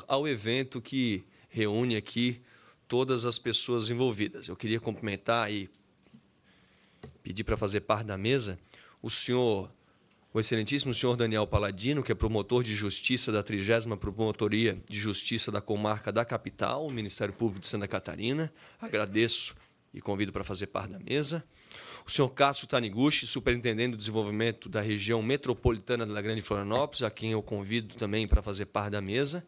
ao evento que reúne aqui todas as pessoas envolvidas. Eu queria cumprimentar e pedir para fazer parte da mesa o excelentíssimo senhor Daniel Paladino, que é promotor de justiça da 30ª Promotoria de Justiça da Comarca da Capital, o Ministério Público de Santa Catarina. Agradeço e convido para fazer parte da mesa. O senhor Cássio Taniguchi, superintendente do desenvolvimento da região metropolitana da Grande Florianópolis, a quem eu convido também para fazer parte da mesa.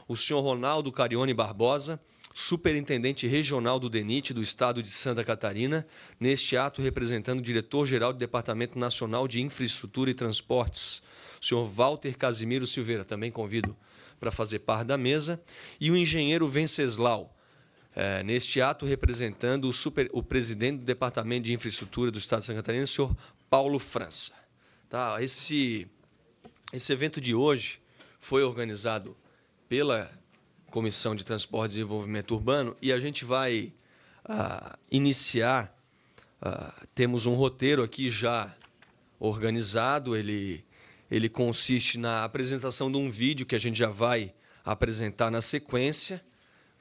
O senhor Ronaldo Carione Barbosa, superintendente regional do DENIT do Estado de Santa Catarina, neste ato representando o diretor-geral do Departamento Nacional de Infraestrutura e Transportes, o senhor Walter Casimiro Silveira, também convido para fazer parte da mesa, e o engenheiro Venceslau, neste ato representando o presidente do Departamento de Infraestrutura do Estado de Santa Catarina, o senhor Paulo França. Tá? Esse evento de hoje foi organizado pela Comissão de Transportes e Desenvolvimento Urbano e a gente vai iniciar, temos um roteiro aqui já organizado, ele consiste na apresentação de um vídeo que a gente já vai apresentar na sequência.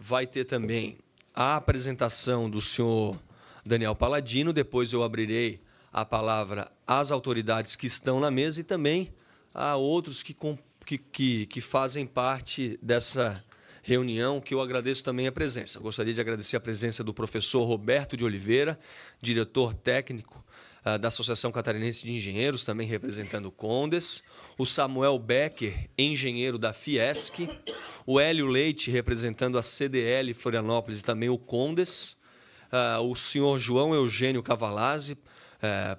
Vai ter também a apresentação do senhor Daniel Paladino, depois eu abrirei a palavra às autoridades que estão na mesa e também a outros que fazem parte dessa reunião, que eu agradeço também a presença. Eu gostaria de agradecer a presença do professor Roberto de Oliveira, diretor técnico da Associação Catarinense de Engenheiros, também representando o Condes, o Samuel Becker, engenheiro da Fiesc, o Hélio Leite, representando a CDL Florianópolis e também o Condes, o senhor João Eugênio Cavalazzi,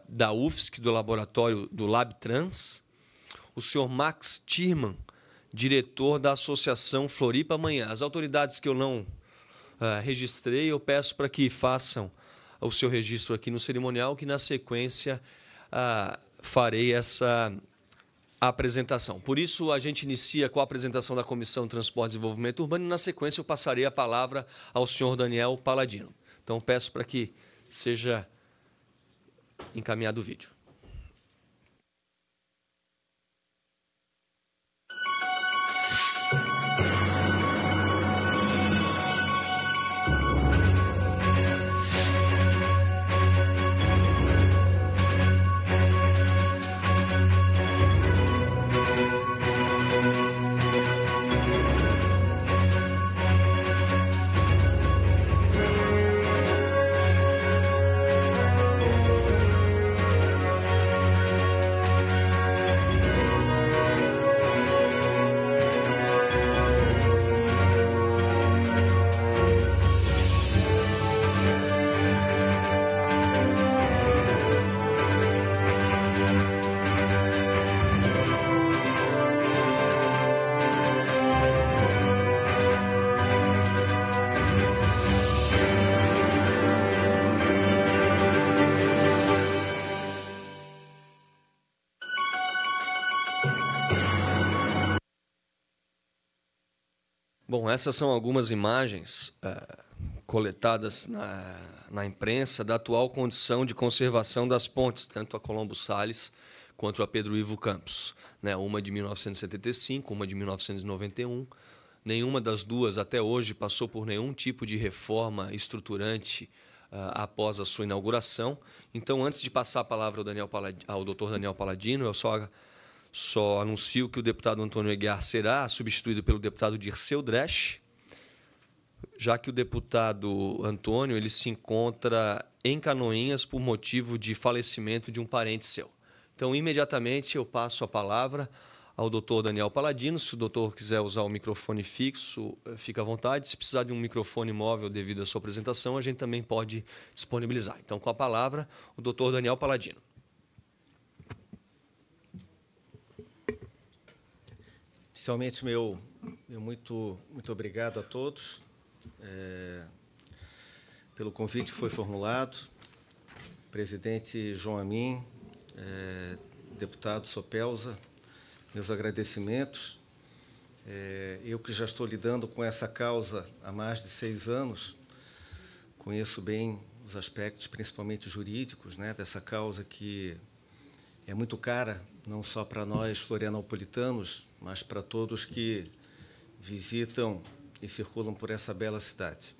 da UFSC, do laboratório do LabTrans, o senhor Max Tirman, diretor da Associação Floripa Amanhã. As autoridades que eu não registrei, eu peço para que façam o seu registro aqui no cerimonial, que na sequência farei essa apresentação. Por isso, a gente inicia com a apresentação da Comissão de Transportes e Desenvolvimento Urbano e, na sequência, eu passarei a palavra ao senhor Daniel Paladino. Então, peço para que seja encaminhado o vídeo. Bom, essas são algumas imagens coletadas na imprensa da atual condição de conservação das pontes, tanto a Colombo Salles quanto a Pedro Ivo Campos, né? Uma de 1975, uma de 1991. Nenhuma das duas, até hoje, passou por nenhum tipo de reforma estruturante após a sua inauguração. Então, antes de passar a palavra ao doutor Daniel Paladino, eu só anuncio que o deputado Antônio Aguiar será substituído pelo deputado Dirceu Dresch, já que o deputado Antônio ele se encontra em Canoinhas por motivo de falecimento de um parente seu. Então, imediatamente, eu passo a palavra ao doutor Daniel Paladino. Se o doutor quiser usar o microfone fixo, fica à vontade. Se precisar de um microfone móvel devido à sua apresentação, a gente também pode disponibilizar. Então, com a palavra, o doutor Daniel Paladino. Inicialmente, meu muito obrigado a todos pelo convite que foi formulado. Presidente João Amin, deputado Sopelza, meus agradecimentos. Eu que já estou lidando com essa causa há mais de 6 anos, conheço bem os aspectos, principalmente jurídicos, né, dessa causa que é muito cara, não só para nós florianopolitanos, mas para todos que visitam e circulam por essa bela cidade.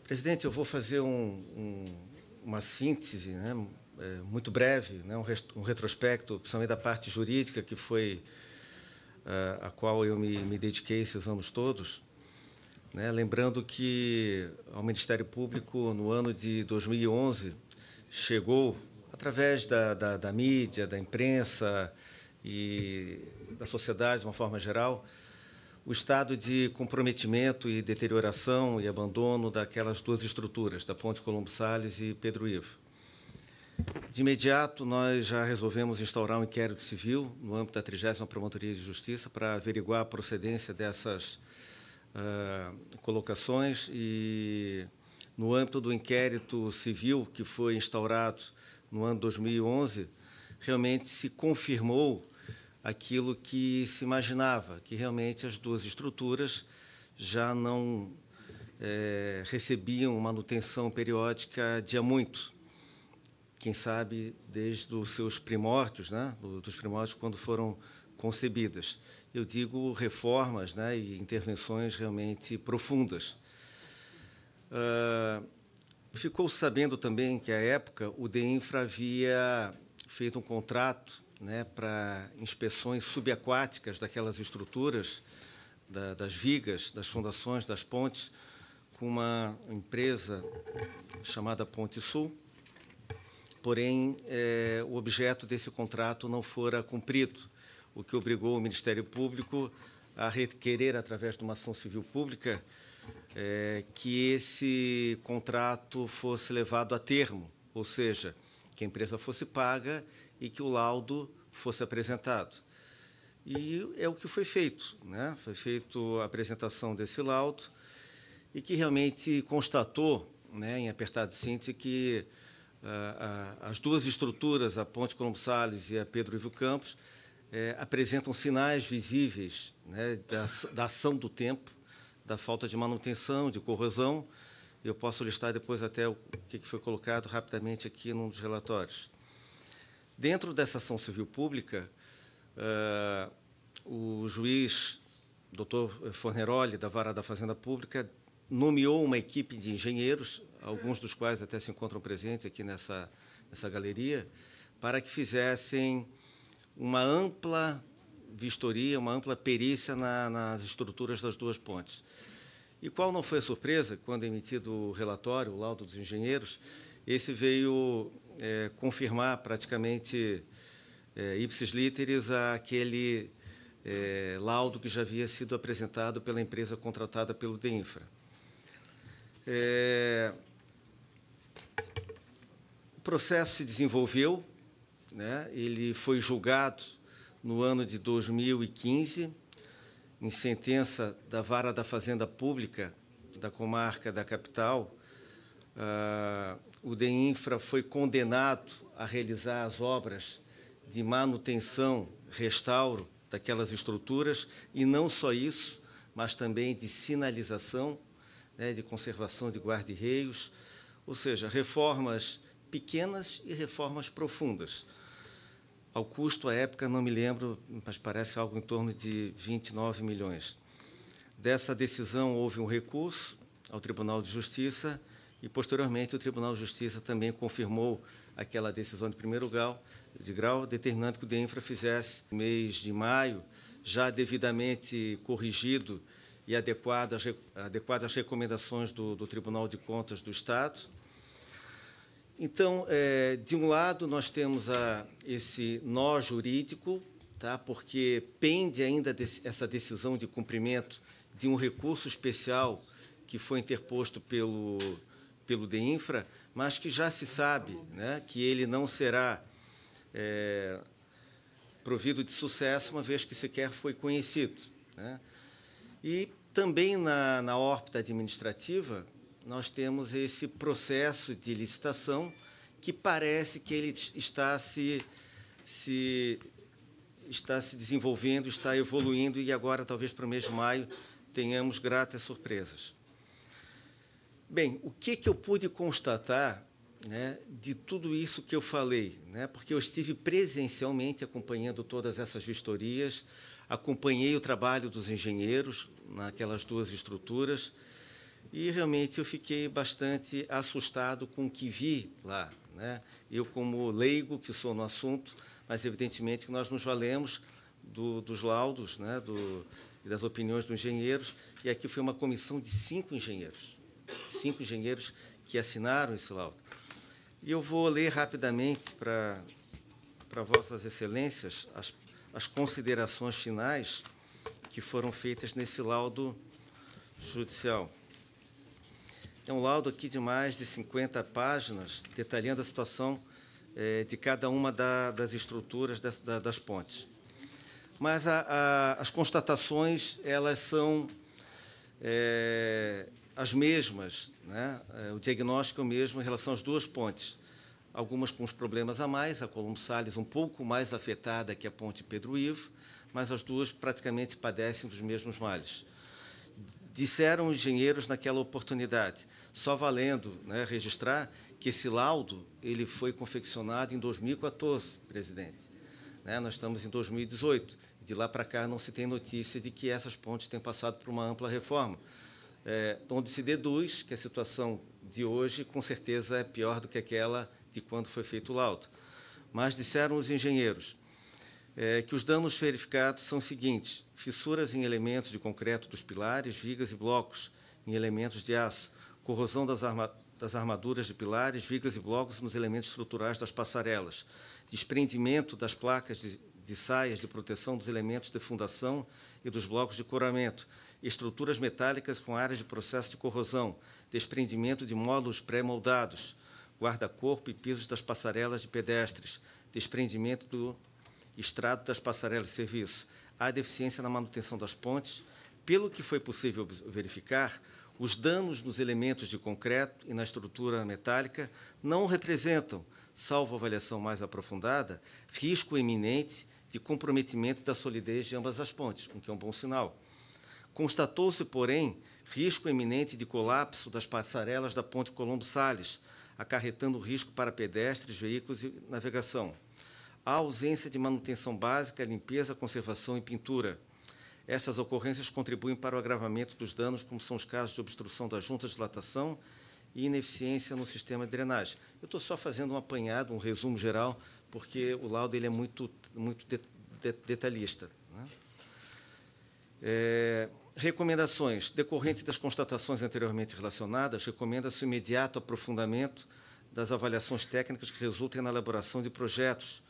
Presidente, eu vou fazer uma síntese, né, muito breve, né, um retrospecto, principalmente da parte jurídica, que foi a qual eu me dediquei esses anos todos, né, lembrando que ao Ministério Público, no ano de 2011, chegou, através da mídia, da imprensa e da sociedade, de uma forma geral, o estado de comprometimento e deterioração e abandono daquelas duas estruturas, da Ponte Colombo Salles e Pedro Ivo. De imediato, nós já resolvemos instaurar um inquérito civil no âmbito da 30ª Promotoria de Justiça para averiguar a procedência dessas colocações e, no âmbito do inquérito civil que foi instaurado no ano 2011, realmente se confirmou aquilo que se imaginava, que realmente as duas estruturas já não recebiam manutenção periódica de há muito. Quem sabe desde os seus primórdios, né, dos primórdios quando foram concebidas. Eu digo reformas, né, e intervenções realmente profundas. Ficou sabendo também que, à época, o DEINFRA havia feito um contrato, né, para inspeções subaquáticas daquelas estruturas, das vigas, das fundações, das pontes, com uma empresa chamada Ponte Sul. Porém, o objeto desse contrato não fora cumprido, o que obrigou o Ministério Público a requerer, através de uma ação civil pública, que esse contrato fosse levado a termo, ou seja, que a empresa fosse paga e que o laudo fosse apresentado. E é o que foi feito, né? Foi feita a apresentação desse laudo e que realmente constatou, né, em apertada síntese, que as duas estruturas, a Ponte Colombo Salles e a Pedro Ivo Campos, apresentam sinais visíveis, né, da ação do tempo, da falta de manutenção, de corrosão. Eu posso listar depois até o que foi colocado rapidamente aqui num dos relatórios. Dentro dessa ação civil pública, o juiz, Dr. Forneroli, da Vara da Fazenda Pública, nomeou uma equipe de engenheiros, alguns dos quais até se encontram presentes aqui nessa galeria, para que fizessem uma ampla vistoria, uma ampla perícia nas estruturas das duas pontes. E qual não foi a surpresa, quando emitido o relatório, o laudo dos engenheiros, esse veio confirmar praticamente ipsis literis aquele laudo que já havia sido apresentado pela empresa contratada pelo DEINFRA. O processo se desenvolveu, né, ele foi julgado no ano de 2015, em sentença da Vara da Fazenda Pública da comarca da capital. O DEINFRA foi condenado a realizar as obras de manutenção, restauro daquelas estruturas, e não só isso, mas também de sinalização, né, de conservação de guarda-reios, ou seja, reformas pequenas e reformas profundas. Ao custo, à época, não me lembro, mas parece algo em torno de 29 milhões. Dessa decisão houve um recurso ao Tribunal de Justiça e, posteriormente, o Tribunal de Justiça também confirmou aquela decisão de primeiro grau, determinando que o DEINFRA fizesse, no mês de maio, já devidamente corrigido e adequado às recomendações do Tribunal de Contas do Estado. Então, de um lado, nós temos esse nó jurídico, tá? Porque pende ainda essa decisão de cumprimento de um recurso especial que foi interposto pelo DEINFRA, mas que já se sabe, né, que ele não será provido de sucesso, uma vez que sequer foi conhecido, né? E também na órbita administrativa, nós temos esse processo de licitação que parece que ele está se desenvolvendo, está evoluindo, e agora, talvez para o mês de maio, tenhamos gratas surpresas. Bem, o que eu pude constatar, né, de tudo isso que eu falei, né, porque eu estive presencialmente acompanhando todas essas vistorias, acompanhei o trabalho dos engenheiros naquelas duas estruturas e, realmente, eu fiquei bastante assustado com o que vi lá, né? Eu, como leigo, que sou no assunto, mas, evidentemente, que nós nos valemos dos laudos, né, das opiniões dos engenheiros, e aqui foi uma comissão de 5 engenheiros que assinaram esse laudo. E eu vou ler rapidamente para Vossas Excelências as considerações finais que foram feitas nesse laudo judicial. É um laudo aqui de mais de 50 páginas, detalhando a situação de cada uma das estruturas das pontes. Mas as constatações, elas são as mesmas, né? O diagnóstico é o mesmo em relação às duas pontes. Algumas com os problemas a mais, a Colombo Sales um pouco mais afetada que a ponte Pedro Ivo, mas as duas praticamente padecem dos mesmos males. Disseram os engenheiros naquela oportunidade, só valendo, né, registrar que esse laudo ele foi confeccionado em 2014, presidente. Né, nós estamos em 2018. De lá para cá não se tem notícia de que essas pontes têm passado por uma ampla reforma, onde se deduz que a situação de hoje, com certeza, é pior do que aquela de quando foi feito o laudo. Mas disseram os engenheiros que os danos verificados são os seguintes: fissuras em elementos de concreto dos pilares, vigas e blocos em elementos de aço, corrosão das armaduras de pilares, vigas e blocos nos elementos estruturais das passarelas, desprendimento das placas de saias de proteção dos elementos de fundação e dos blocos de coramento, estruturas metálicas com áreas de processo de corrosão, desprendimento de módulos pré-moldados, guarda-corpo e pisos das passarelas de pedestres, desprendimento do estrado das passarelas de serviço. Há deficiência na manutenção das pontes. Pelo que foi possível verificar, os danos nos elementos de concreto e na estrutura metálica não representam, salvo avaliação mais aprofundada, risco iminente de comprometimento da solidez de ambas as pontes, o que é um bom sinal. Constatou-se, porém, risco iminente de colapso das passarelas da ponte Colombo Sales, acarretando risco para pedestres, veículos e navegação. Há ausência de manutenção básica, limpeza, conservação e pintura. Essas ocorrências contribuem para o agravamento dos danos, como são os casos de obstrução das juntas de dilatação e ineficiência no sistema de drenagem. Eu estou só fazendo um apanhado, um resumo geral, porque o laudo ele é muito detalhista, né? Recomendações. Decorrente das constatações anteriormente relacionadas, recomenda-se o imediato aprofundamento das avaliações técnicas que resultem na elaboração de projetos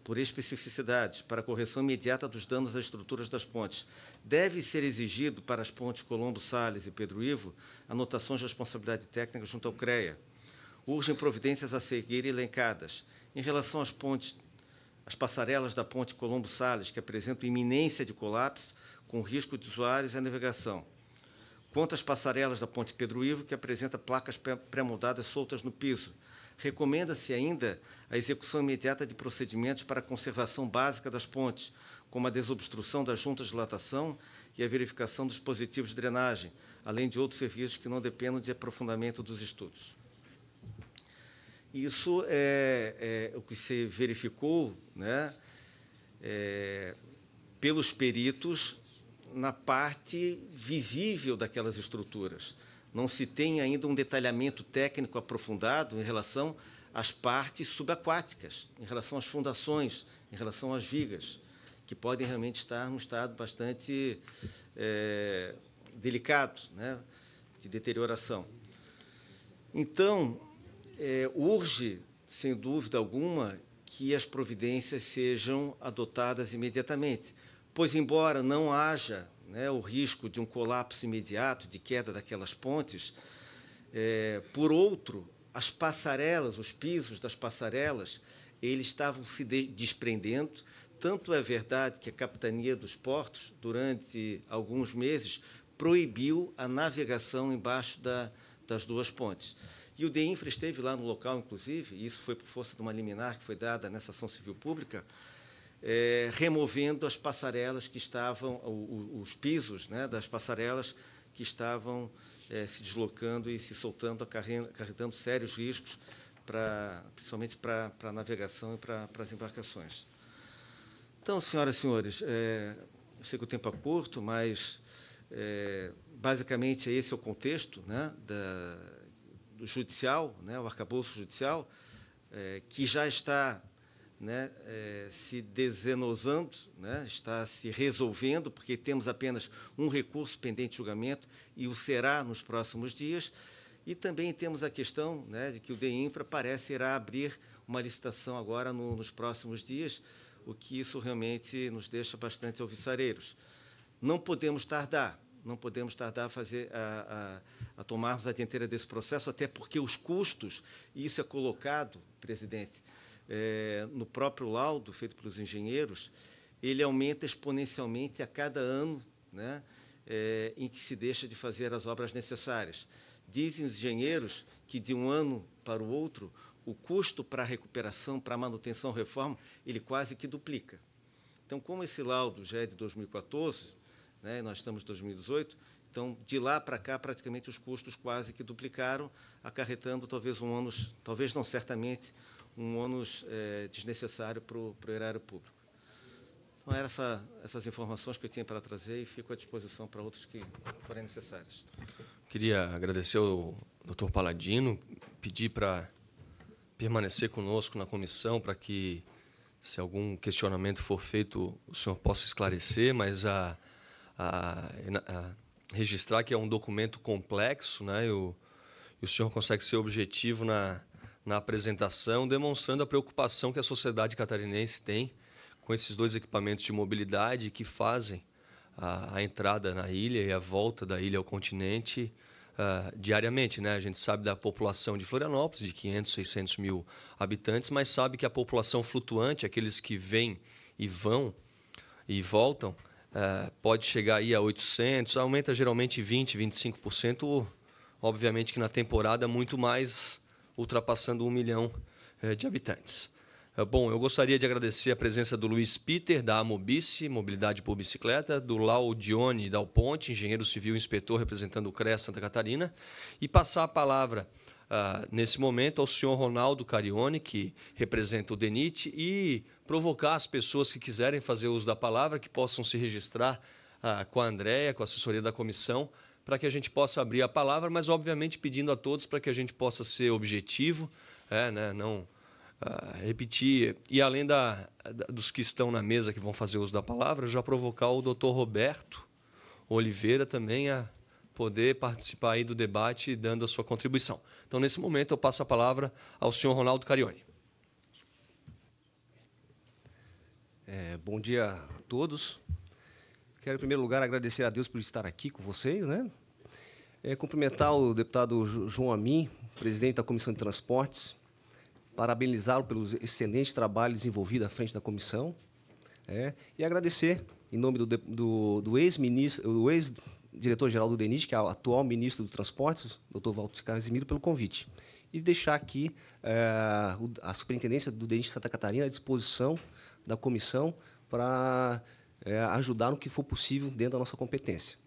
por especificidades para a correção imediata dos danos às estruturas das pontes. Deve ser exigido para as pontes Colombo Sales e Pedro Ivo anotações de responsabilidade técnica junto ao CREA. Urgem providências a seguir elencadas. Em relação às pontes, as passarelas da ponte Colombo Sales, que apresentam iminência de colapso, com risco de usuários e a navegação. Quanto às passarelas da ponte Pedro Ivo, que apresenta placas pré-moldadas soltas no piso, recomenda-se ainda a execução imediata de procedimentos para a conservação básica das pontes, como a desobstrução das juntas de dilatação e a verificação dos dispositivos de drenagem, além de outros serviços que não dependam de aprofundamento dos estudos. Isso é o que se verificou, né, pelos peritos na parte visível daquelas estruturas. Não se tem ainda um detalhamento técnico aprofundado em relação às partes subaquáticas, em relação às fundações, em relação às vigas, que podem realmente estar num estado bastante delicado, né, de deterioração. Então, urge, sem dúvida alguma, que as providências sejam adotadas imediatamente, pois, embora não haja, né, o risco de um colapso imediato, de queda daquelas pontes, por outro, as passarelas, os pisos das passarelas, eles estavam se desprendendo. Tanto é verdade que a Capitania dos Portos, durante alguns meses, proibiu a navegação embaixo das duas pontes. E o DEINFRA esteve lá no local, inclusive, e isso foi por força de uma liminar que foi dada nessa ação civil pública, removendo as passarelas que estavam, os pisos, né, das passarelas que estavam se deslocando e se soltando, acarretando sérios riscos, principalmente para a navegação e para as embarcações. Então, senhoras e senhores, eu sei que o tempo é curto, mas, basicamente, esse é o contexto, né, do judicial, né, o arcabouço judicial, que já está, né, se desenosando, né, está se resolvendo, porque temos apenas um recurso pendente de julgamento e o será nos próximos dias. E também temos a questão, né, de que o DEINFRA parece irá abrir uma licitação agora nos próximos dias, o que isso realmente nos deixa bastante alvissareiros. Não podemos tardar a tomarmos a dianteira desse processo, até porque os custos, e isso é colocado, presidente, no próprio laudo feito pelos engenheiros, ele aumenta exponencialmente a cada ano, né, em que se deixa de fazer as obras necessárias. Dizem os engenheiros que, de um ano para o outro, o custo para a recuperação, para a manutenção, reforma, ele quase que duplica. Então, como esse laudo já é de 2014, né, nós estamos em 2018, então, de lá para cá, praticamente os custos quase que duplicaram, acarretando talvez um ônus, talvez não certamente, um ônus desnecessário para o erário público. Então, eram essas informações que eu tinha para trazer e fico à disposição para outros que forem necessários. Queria agradecer ao Dr. Paladino, pedir para permanecer conosco na comissão, para que, se algum questionamento for feito, o senhor possa esclarecer, mas registrar que é um documento complexo, né? E o senhor consegue ser objetivo na apresentação, demonstrando a preocupação que a sociedade catarinense tem com esses dois equipamentos de mobilidade que fazem a entrada na ilha e a volta da ilha ao continente diariamente, né? A gente sabe da população de Florianópolis, de 500, 600 mil habitantes, mas sabe que a população flutuante, aqueles que vêm e vão e voltam, pode chegar aí a 800, aumenta geralmente 20%, 25%, obviamente que na temporada muito mais, ultrapassando 1 milhão de habitantes. Bom, eu gostaria de agradecer a presença do Luiz Peter, da Amobice, Mobilidade por Bicicleta, do Laudione Dal Ponte, engenheiro civil e inspetor representando o CREA Santa Catarina, e passar a palavra, nesse momento, ao senhor Ronaldo Carione, que representa o DENIT, e provocar as pessoas que quiserem fazer uso da palavra, que possam se registrar com a Andréia, com a assessoria da comissão, para que a gente possa abrir a palavra, mas, obviamente, pedindo a todos para que a gente possa ser objetivo, né, não repetir, e além dos que estão na mesa que vão fazer uso da palavra, já provocar o doutor Roberto Oliveira também a poder participar aí do debate, dando a sua contribuição. Então, nesse momento, eu passo a palavra ao senhor Ronaldo Carione. Bom dia a todos. Quero, em primeiro lugar, agradecer a Deus por estar aqui com vocês, né? Cumprimentar o deputado João Amin, presidente da Comissão de Transportes, parabenizá-lo pelo excelente trabalho desenvolvido à frente da comissão, e agradecer, em nome do ex-diretor-geral do DENIT, que é o atual ministro do Transportes, doutor Walter Casimiro, pelo convite. E deixar aqui a superintendência do DENIT Santa Catarina à disposição da comissão para ajudar no que for possível dentro da nossa competência.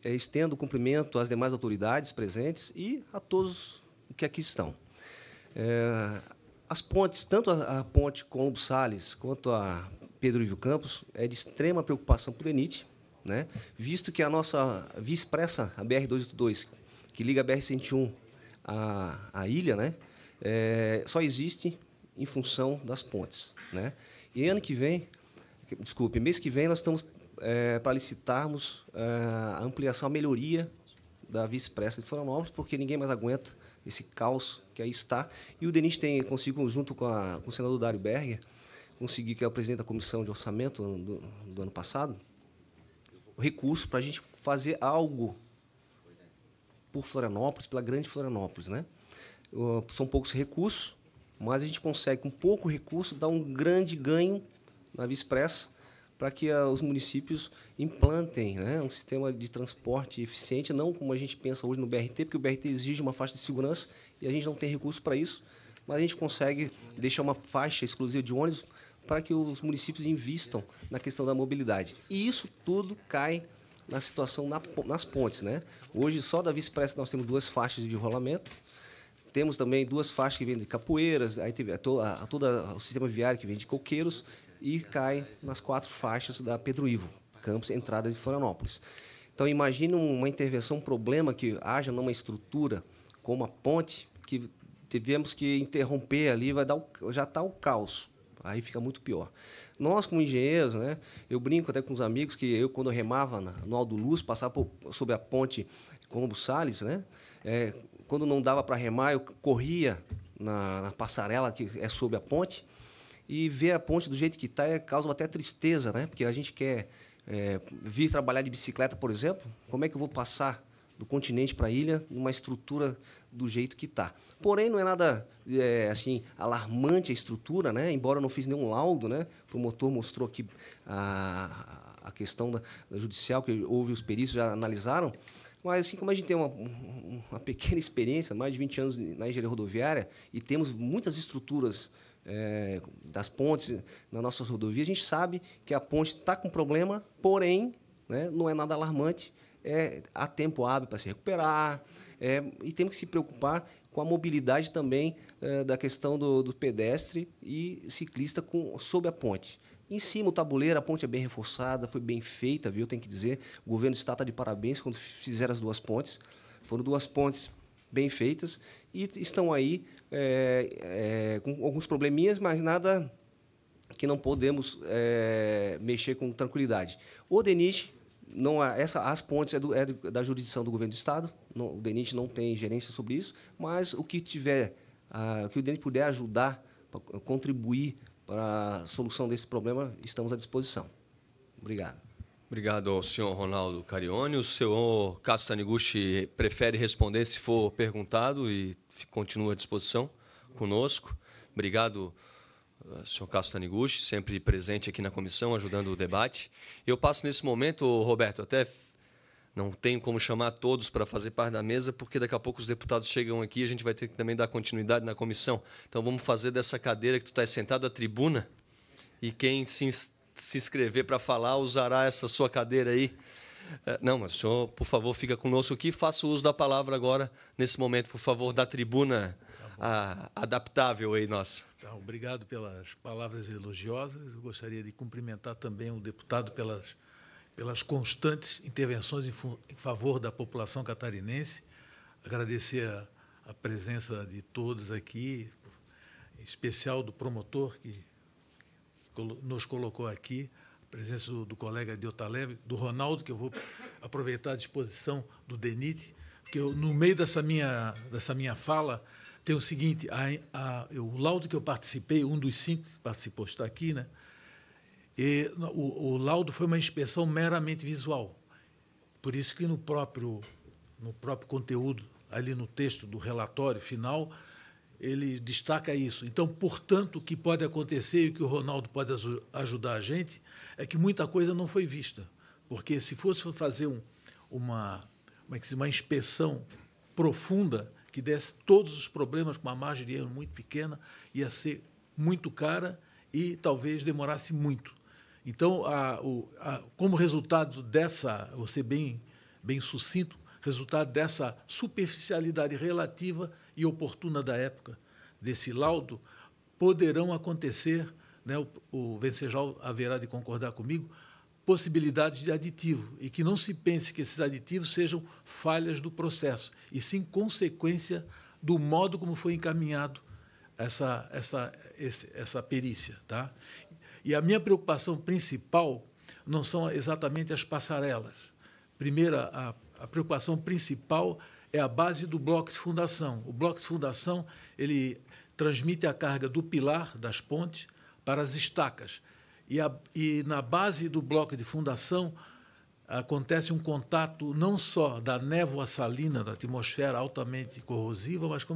Estendo o cumprimento às demais autoridades presentes e a todos que aqui estão. As pontes, tanto a ponte Colombo Salles quanto a Pedro Ivo Campos, é de extrema preocupação para o DENIT, né? Visto que a nossa Via Expressa, a BR-282, que liga a BR-101 à ilha, né? Só existe em função das pontes, né? E mês que vem nós estamos para licitarmos a ampliação, a melhoria da Via Expressa de Florianópolis, porque ninguém mais aguenta esse caos que aí está. E o DENIT conseguiu, junto com o senador Dário Berger, que é o presidente da Comissão de Orçamento do ano passado, recurso para a gente fazer algo por Florianópolis, pela grande Florianópolis, né? São poucos recursos, mas a gente consegue, com pouco recurso, dar um grande ganho na Via Expressa para que os municípios implantem, né, um sistema de transporte eficiente, não como a gente pensa hoje no BRT, porque o BRT exige uma faixa de segurança e a gente não tem recurso para isso, mas a gente consegue deixar uma faixa exclusiva de ônibus para que os municípios invistam na questão da mobilidade. E isso tudo cai na situação nas pontes, né? Hoje, só da Via Expressa, nós temos 2 faixas de rolamento, temos também 2 faixas que vêm de Capoeiras, aí teve todo o sistema viário que vem de Coqueiros, e cai nas 4 faixas da Pedro Ivo. Campos, entrada de Florianópolis. Então, imagine uma intervenção, um problema que haja numa estrutura como a ponte, que tivemos que interromper ali, já está o caos. Aí fica muito pior. Nós, como engenheiros, né, eu brinco até com os amigos que quando eu remava no Aldo Luz, passava sob a ponte Colombo Salles, né, quando não dava para remar, eu corria na passarela que é sob a ponte, e ver a ponte do jeito que está causa até tristeza, né, porque a gente quer vir trabalhar de bicicleta, por exemplo. Como é que eu vou passar do continente para a ilha numa estrutura do jeito que está? Porém, não é nada assim alarmante a estrutura, né? Embora eu não fiz nenhum laudo, né? O promotor mostrou aqui a questão da judicial, que houve os peritos já analisaram. Mas, assim como a gente tem uma pequena experiência, mais de 20 anos na engenharia rodoviária, e temos muitas estruturas das pontes nas nossas rodovias, a gente sabe que a ponte está com problema, porém, né, não é nada alarmante, há tempo hábil para se recuperar, e temos que se preocupar com a mobilidade também da questão do pedestre e ciclista sob a ponte. Em cima, o tabuleiro, a ponte é bem reforçada, foi bem feita, viu? Tem que dizer, o governo do estado está de parabéns quando fizeram as 2 pontes. Foram 2 pontes bem feitas e estão aí com alguns probleminhas, mas nada que não podemos mexer com tranquilidade. O DENIT, as pontes da jurisdição do governo do estado, o DENIT não tem gerência sobre isso, mas o que o DENIT puder ajudar, contribuir para a solução desse problema, estamos à disposição. Obrigado. Obrigado ao senhor Ronaldo Carione. O senhor Cássio Taniguchi prefere responder se for perguntado e continua à disposição conosco. Obrigado, senhor Cássio Taniguchi, sempre presente aqui na comissão, ajudando o debate. Eu passo nesse momento, Roberto, até não tenho como chamar todos para fazer parte da mesa, porque daqui a pouco os deputados chegam aqui e a gente vai ter que também dar continuidade na comissão. Então, vamos fazer dessa cadeira que tu está sentado, a tribuna, e quem se inscrever para falar usará essa sua cadeira aí. Não, mas o senhor, por favor, fica conosco aqui. Faça uso da palavra agora, nesse momento, por favor, da tribuna adaptável aí nossa. Tá, obrigado pelas palavras elogiosas. Eu gostaria de cumprimentar também o deputado pelas constantes intervenções em favor da população catarinense. Agradecer a presença de todos aqui, em especial do promotor que nos colocou aqui, a presença do colega Deotaleve, do Ronaldo, que eu vou aproveitar a disposição do DENIT, porque no meio dessa minha fala tem o seguinte, o laudo que eu participei, um dos 5 que participou está aqui, né? E o laudo foi uma inspeção meramente visual. Por isso que no próprio conteúdo, ali no texto do relatório final, ele destaca isso. Então, portanto, o que pode acontecer e o que o Ronaldo pode ajudar a gente é que muita coisa não foi vista. Porque se fosse fazer uma inspeção profunda, que desse todos os problemas com uma margem de erro muito pequena, ia ser muito cara e talvez demorasse muito. Então, como resultado dessa, vou ser bem sucinto, resultado dessa superficialidade relativa e oportuna da época desse laudo, poderão acontecer, né, o Vencejal haverá de concordar comigo, possibilidades de aditivo, e que não se pense que esses aditivos sejam falhas do processo, e sim consequência do modo como foi encaminhado essa perícia. Tá? E a minha preocupação principal não são exatamente as passarelas. Primeiro, a preocupação principal é a base do bloco de fundação. O bloco de fundação ele transmite a carga do pilar das pontes para as estacas. E na base do bloco de fundação acontece um contato não só da névoa salina da atmosfera altamente corrosiva, mas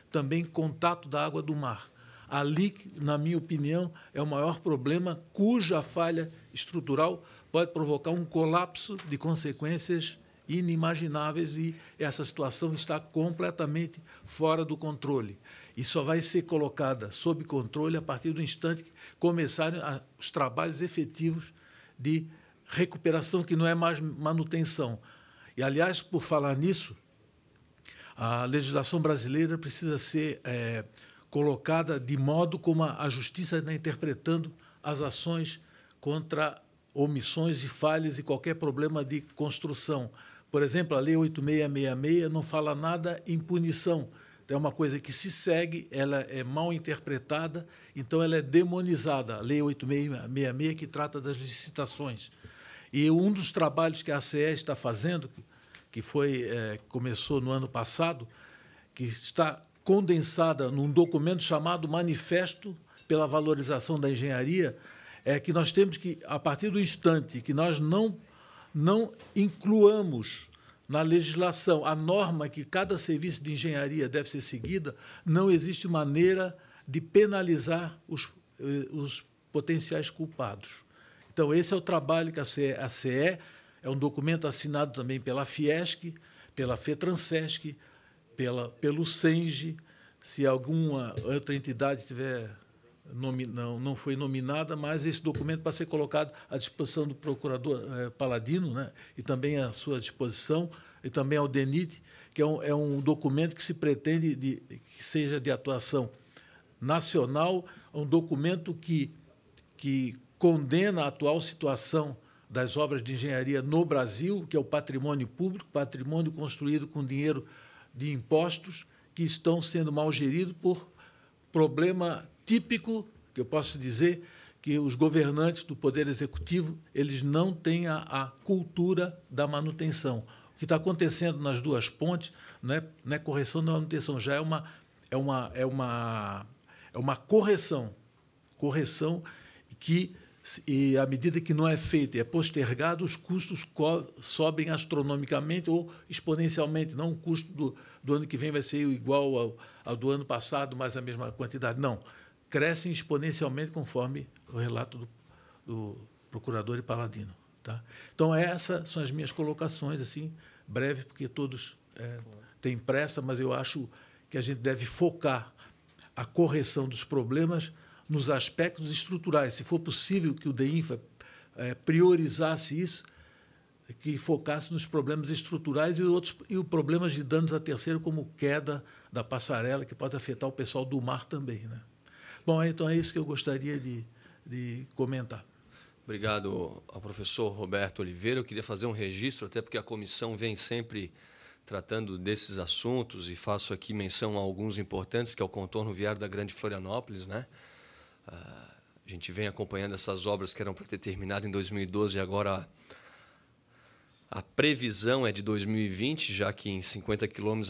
também contato da água do mar. Ali, na minha opinião, é o maior problema, cuja falha estrutural pode provocar um colapso de consequências inimagináveis, e essa situação está completamente fora do controle. E só vai ser colocada sob controle a partir do instante que começarem os trabalhos efetivos de recuperação, que não é mais manutenção. E, aliás, por falar nisso, a legislação brasileira precisa ser colocada de modo como a justiça está interpretando as ações contra omissões e falhas e qualquer problema de construção. Por exemplo, a Lei 8666 não fala nada em punição. É uma coisa que se segue, ela é mal interpretada, então ela é demonizada. A Lei 8666, que trata das licitações. E um dos trabalhos que a ACE está fazendo, que começou no ano passado, que está condensada num documento chamado Manifesto pela Valorização da Engenharia, é que nós temos que, a partir do instante que nós não incluamos na legislação a norma que cada serviço de engenharia deve ser seguida, não existe maneira de penalizar os potenciais culpados. Então, esse é o trabalho que a CE é um documento assinado também pela Fiesc, pela FETRANSESC, pelo SENGE. Se alguma outra entidade tiver não foi nominada, mas esse documento para ser colocado à disposição do procurador Paladino, né, e também à sua disposição, e também ao DENIT, que é um documento que se pretende que seja de atuação nacional, um documento que condena a atual situação das obras de engenharia no Brasil, que é o patrimônio público, patrimônio construído com dinheiro de impostos, que estão sendo mal geridos por problema típico, que eu posso dizer, que os governantes do Poder Executivo eles não têm a cultura da manutenção. O que está acontecendo nas duas pontes não é correção da manutenção, já é uma correção que, e à medida que não é feita e é postergado, os custos sobem astronomicamente ou exponencialmente. Não o custo do ano que vem vai ser igual ao do ano passado, mas a mesma quantidade. Não. Crescem exponencialmente conforme o relato do procurador e Paladino. Tá? Então, essas são as minhas colocações, assim, breve, porque todos têm pressa, mas eu acho que a gente deve focar a correção dos problemas nos aspectos estruturais. Se for possível que o DEINFRA priorizasse isso, que focasse nos problemas estruturais e os problemas de danos a terceiro, como queda da passarela, que pode afetar o pessoal do mar também, né? Bom, então é isso que eu gostaria de comentar. Obrigado ao professor Roberto Oliveira. Eu queria fazer um registro, até porque a comissão vem sempre tratando desses assuntos, e faço aqui menção a alguns importantes, que é o contorno viário da Grande Florianópolis, né? A gente vem acompanhando essas obras que eram para ter terminado em 2012 e agora a previsão é de 2020, já que em 50 quilômetros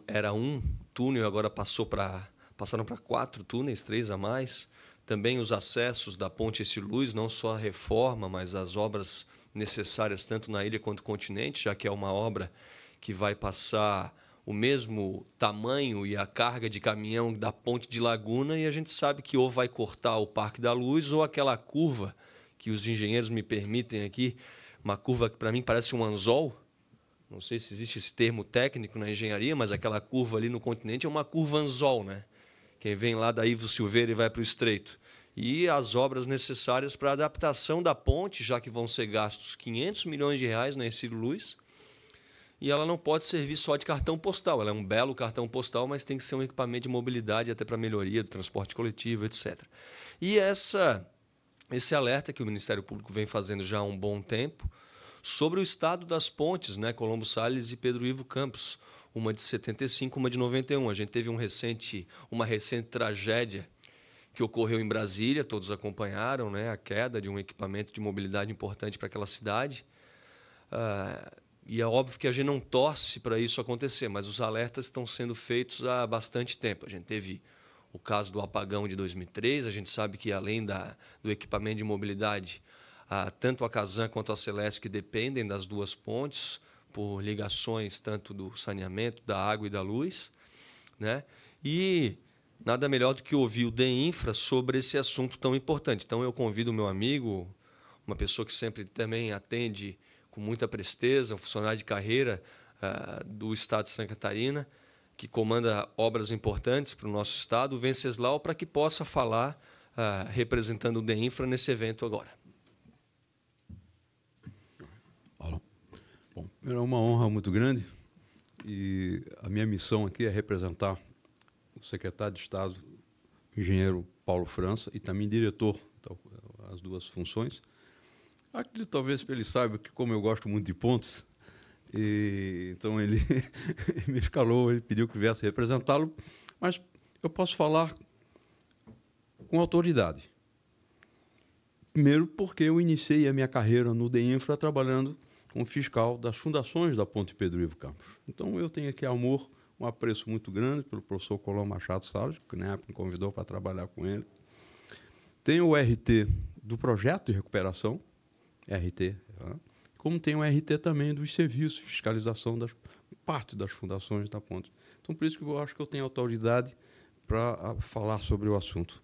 era um túnel, agora passaram para 4 túneis, 3 a mais. Também os acessos da Ponte Esse-Luz, não só a reforma, mas as obras necessárias tanto na ilha quanto no continente, já que é uma obra que vai passar o mesmo tamanho e a carga de caminhão da Ponte de Laguna, e a gente sabe que ou vai cortar o Parque da Luz ou aquela curva, que os engenheiros me permitem aqui, uma curva que para mim parece um anzol. Não sei se existe esse termo técnico na engenharia, mas aquela curva ali no continente é uma curva anzol, né? Quem vem lá da Ivo Silveira e vai para o Estreito. E as obras necessárias para a adaptação da ponte, já que vão ser gastos 500 milhões de reais na Ercílio Luz, e ela não pode servir só de cartão postal. Ela é um belo cartão postal, mas tem que ser um equipamento de mobilidade até para melhoria do transporte coletivo, etc. E esse alerta que o Ministério Público vem fazendo já há um bom tempo sobre o estado das pontes, né, Colombo Salles e Pedro Ivo Campos, uma de 75, uma de 91. A gente teve uma recente tragédia que ocorreu em Brasília, todos acompanharam, né, a queda de um equipamento de mobilidade importante para aquela cidade. E é óbvio que a gente não torce para isso acontecer, mas os alertas estão sendo feitos há bastante tempo. A gente teve o caso do apagão de 2003, a gente sabe que, além do equipamento de mobilidade, tanto a Casan quanto a Celesc dependem das duas pontes, por ligações tanto do saneamento, da água e da luz, né? E nada melhor do que ouvir o DEINFRA sobre esse assunto tão importante. Então, eu convido o meu amigo, uma pessoa que sempre também atende com muita presteza, um funcionário de carreira do Estado de Santa Catarina, que comanda obras importantes para o nosso Estado, o Venceslau, para que possa falar representando o DEINFRA nesse evento agora. Bom, é uma honra muito grande, e a minha missão aqui é representar o secretário de Estado, o engenheiro Paulo França, e também diretor, as duas funções, Acredito, talvez ele saiba que, como eu gosto muito de pontes, então ele me escalou, ele pediu que viesse representá-lo, mas eu posso falar com autoridade. Primeiro, porque eu iniciei a minha carreira no DEINFRA trabalhando como fiscal das fundações da Ponte Pedro Ivo Campos. Então, eu tenho aqui amor, um apreço muito grande pelo professor Colombo Machado Salles, que na época me convidou para trabalhar com ele. Tenho o RT do projeto de recuperação, RT, como tem o RT também dos serviços, fiscalização das parte das fundações da ponte. Então, por isso que eu acho que eu tenho autoridade para falar sobre o assunto.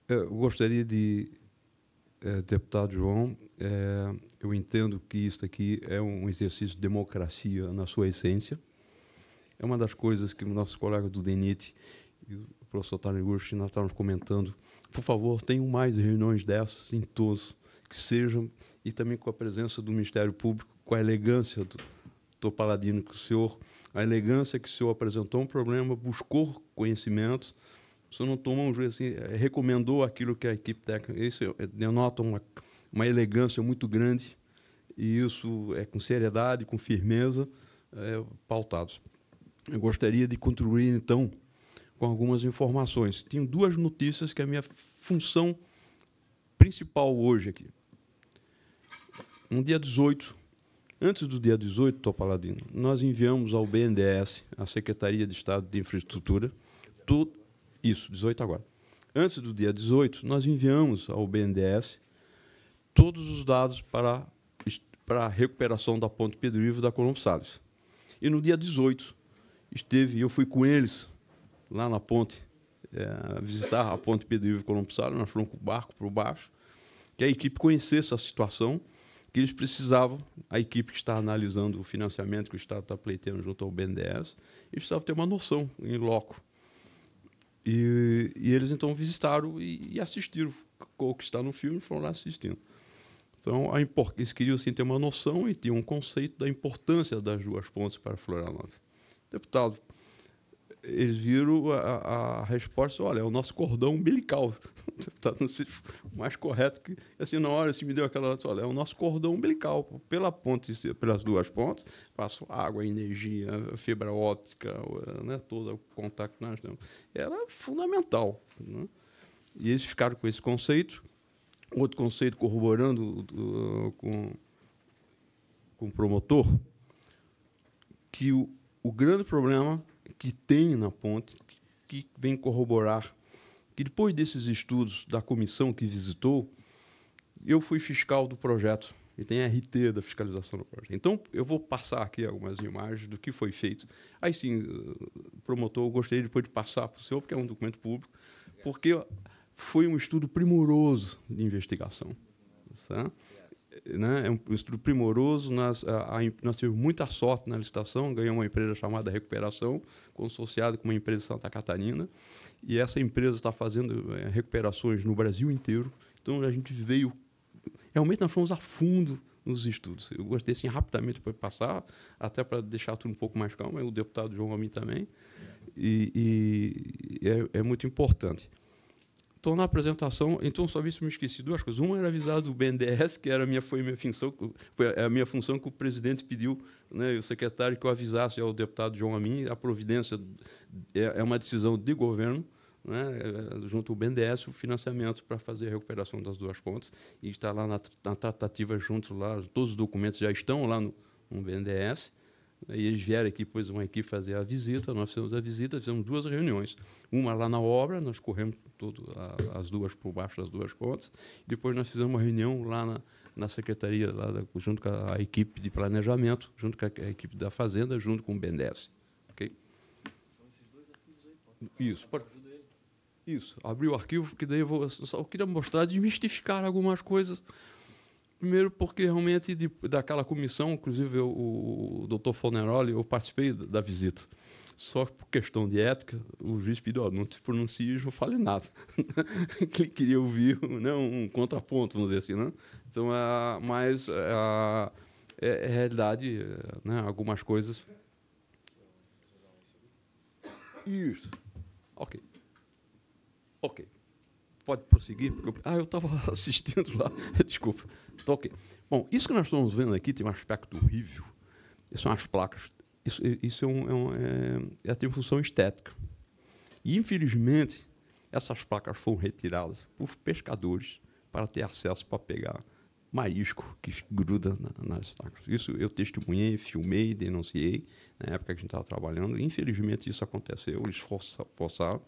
Eu gostaria de, deputado João, eu entendo que isso aqui é um exercício de democracia na sua essência. É uma das coisas que o nosso colega do DENIT e o professor Taniguchi nós estávamos comentando. Por favor, tenham mais reuniões dessas em todos, que sejam, e também com a presença do Ministério Público, com a elegância do Paladino, que o senhor, a elegância que o senhor apresentou um problema, buscou conhecimentos, o senhor não tomou, assim, recomendou aquilo que a equipe técnica, isso denota uma elegância muito grande, e isso é com seriedade, com firmeza, pautados. Eu gostaria de contribuir, então, com algumas informações. Tenho duas notícias que é a minha função principal hoje aqui. No dia 18, antes do dia 18, Dr. Paladino, nós enviamos ao BNDES, a Secretaria de Estado de Infraestrutura, isso, 18 agora. Antes do dia 18, nós enviamos ao BNDES todos os dados para a recuperação da ponte Pedro Ivo da Colombo Salles. E no dia 18, eu fui com eles lá na ponte, visitar a ponte Pedro Ivo Colombo Salles, nós fomos com o barco por baixo, que a equipe conhecesse a situação, que eles precisavam, a equipe que está analisando o financiamento que o Estado está pleiteando junto ao BNDES, eles precisavam ter uma noção em loco. E eles, então, visitaram e assistiram o que está no filme, foram lá assistindo. Então, eles queriam assim, ter uma noção e ter um conceito da importância das duas pontes para Florianópolis. Deputado, eles viram a resposta, olha, é o nosso cordão umbilical. Não sei se o mais correto que, assim, na hora se me deu aquela, olha, é o nosso cordão umbilical. Pela ponte, pelas duas pontes, passa água, energia, fibra óptica, né, todo o contato que nós temos. Era fundamental, né? E eles ficaram com esse conceito. Outro conceito corroborando com o promotor, que o grande problema que tem na ponte, que vem corroborar, que depois desses estudos da comissão que visitou, eu fui fiscal do projeto, e tem RT da fiscalização do projeto. Então, eu vou passar aqui algumas imagens do que foi feito. Aí, sim, promotor, eu gostaria depois de passar para o senhor, porque é um documento público, porque foi um estudo primoroso de investigação. Tá? Né? É um estudo primoroso, nós tivemos muita sorte na licitação, ganhamos uma empresa chamada Recuperação, consorciada com uma empresa de Santa Catarina, e essa empresa está fazendo recuperações no Brasil inteiro, então a gente veio, realmente nós fomos a fundo nos estudos. Eu gostei assim, rapidamente para passar, até para deixar tudo um pouco mais calmo, o deputado João Amin também, e é muito importante. Então, na apresentação, então, só vi se me esqueci duas coisas. Uma era avisar do BNDES, que foi a minha função que o presidente pediu, né, o secretário, que eu avisasse ao deputado João Amin. A providência é uma decisão de governo, né, junto ao BNDES, o financiamento para fazer a recuperação das duas pontes. E está lá na tratativa junto lá, todos os documentos já estão lá no BNDES. E eles vieram aqui, depois uma equipe fazer a visita, nós fizemos a visita, fizemos duas reuniões. Uma lá na obra, nós corremos as duas por baixo das duas pontes, depois nós fizemos uma reunião lá na secretaria, junto com a equipe de planejamento, junto com a equipe da Fazenda, junto com o BNDES. Okay? São esses dois arquivos aí, pode. Isso, abri o arquivo, que daí eu queria mostrar, desmistificar algumas coisas. Primeiro, porque realmente daquela comissão, inclusive o doutor Foneroli, eu participei da visita. Só que por questão de ética, o juiz pediu, não se pronuncie, não fale nada. Que ele queria ouvir, né, um contraponto, vamos dizer assim. Né? Então, mas é realidade, né, algumas coisas. Isso. Ok. pode prosseguir, porque eu estava assistindo lá, desculpa. Tá, ok. Bom, isso que nós estamos vendo aqui tem um aspecto horrível. Isso são as placas. Isso tem função estética. E, infelizmente, essas placas foram retiradas por pescadores para ter acesso para pegar marisco que gruda nas estacas. Isso eu testemunhei, filmei, denunciei na época que a gente estava trabalhando. Infelizmente, isso aconteceu, eles forçaram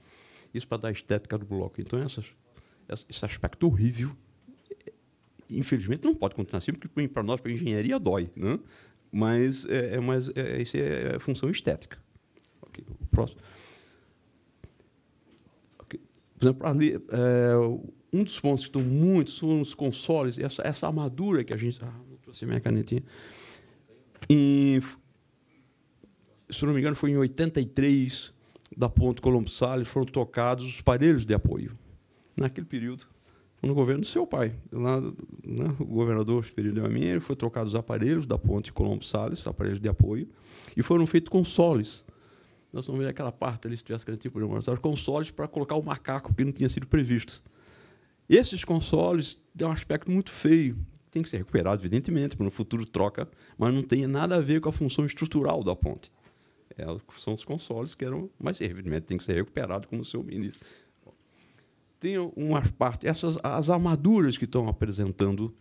isso para dar a estética do bloco. Então, esse aspecto horrível, infelizmente, não pode continuar assim, porque para nós, para a engenharia, dói, né? Mas isso é função estética. Okay, o próximo. Okay. Por exemplo, ali, um dos pontos que estão muito são os consoles, essa armadura que a gente... Vou trouxe minha canetinha. Se não me engano, foi em 83, da Ponte Colombo Salles, foram tocados os aparelhos de apoio. Naquele período, no governo do seu pai. Lá, né, o governador Espírito Amin, ele foi trocado os aparelhos da Ponte Colombo Salles, aparelhos de apoio, e foram feitos consoles. Nós vamos ver aquela parte ali, se tivesse aquele tipo de mostrar, consoles para colocar o macaco, que não tinha sido previsto. Esses consoles têm um aspecto muito feio. Tem que ser recuperado, evidentemente, para no futuro troca, mas não tem nada a ver com a função estrutural da ponte. São os consoles que eram, mas evidentemente tem que ser recuperado, como o senhor ministro. Tem umas partes, as armaduras que estão apresentando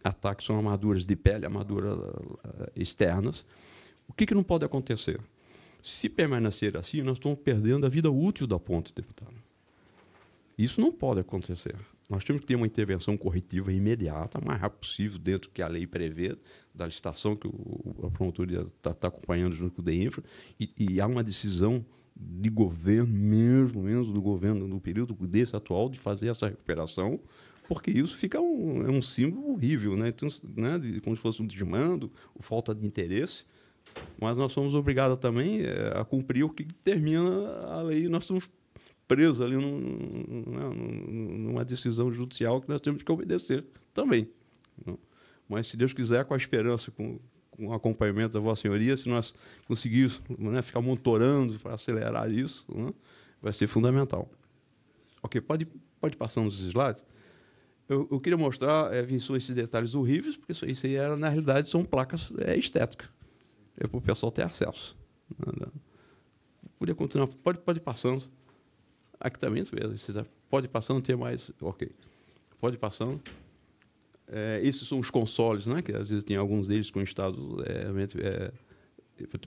ataques são armaduras de pele, armaduras externas. O que não pode acontecer? Se permanecer assim, nós estamos perdendo a vida útil da ponte, deputado. Isso não pode acontecer. Nós temos que ter uma intervenção corretiva imediata, o mais rápido possível, dentro do que a lei prevê, da licitação que a promotoria está acompanhando junto com o DEINFRA, e há uma decisão de governo, mesmo do governo no período desse atual, de fazer essa recuperação, porque isso fica um símbolo horrível, né? Então, né, como se fosse um desmando, falta de interesse, mas nós somos obrigados também a cumprir o que termina a lei, nós estamos presos ali numa decisão judicial que nós temos que obedecer também. Mas, se Deus quiser, com a esperança, com o acompanhamento da Vossa Senhoria, se nós conseguirmos, né, ficar monitorando para acelerar isso, né, vai ser fundamental. Ok, pode passar nos slides. Eu queria mostrar esses detalhes horríveis, porque isso aí, na realidade, são placas estéticas, para o pessoal ter acesso. Podia continuar, pode passando. Aqui também, pode passando, tem mais. Ok, pode passando. Esses são os consoles, né, que às vezes tem alguns deles com estado,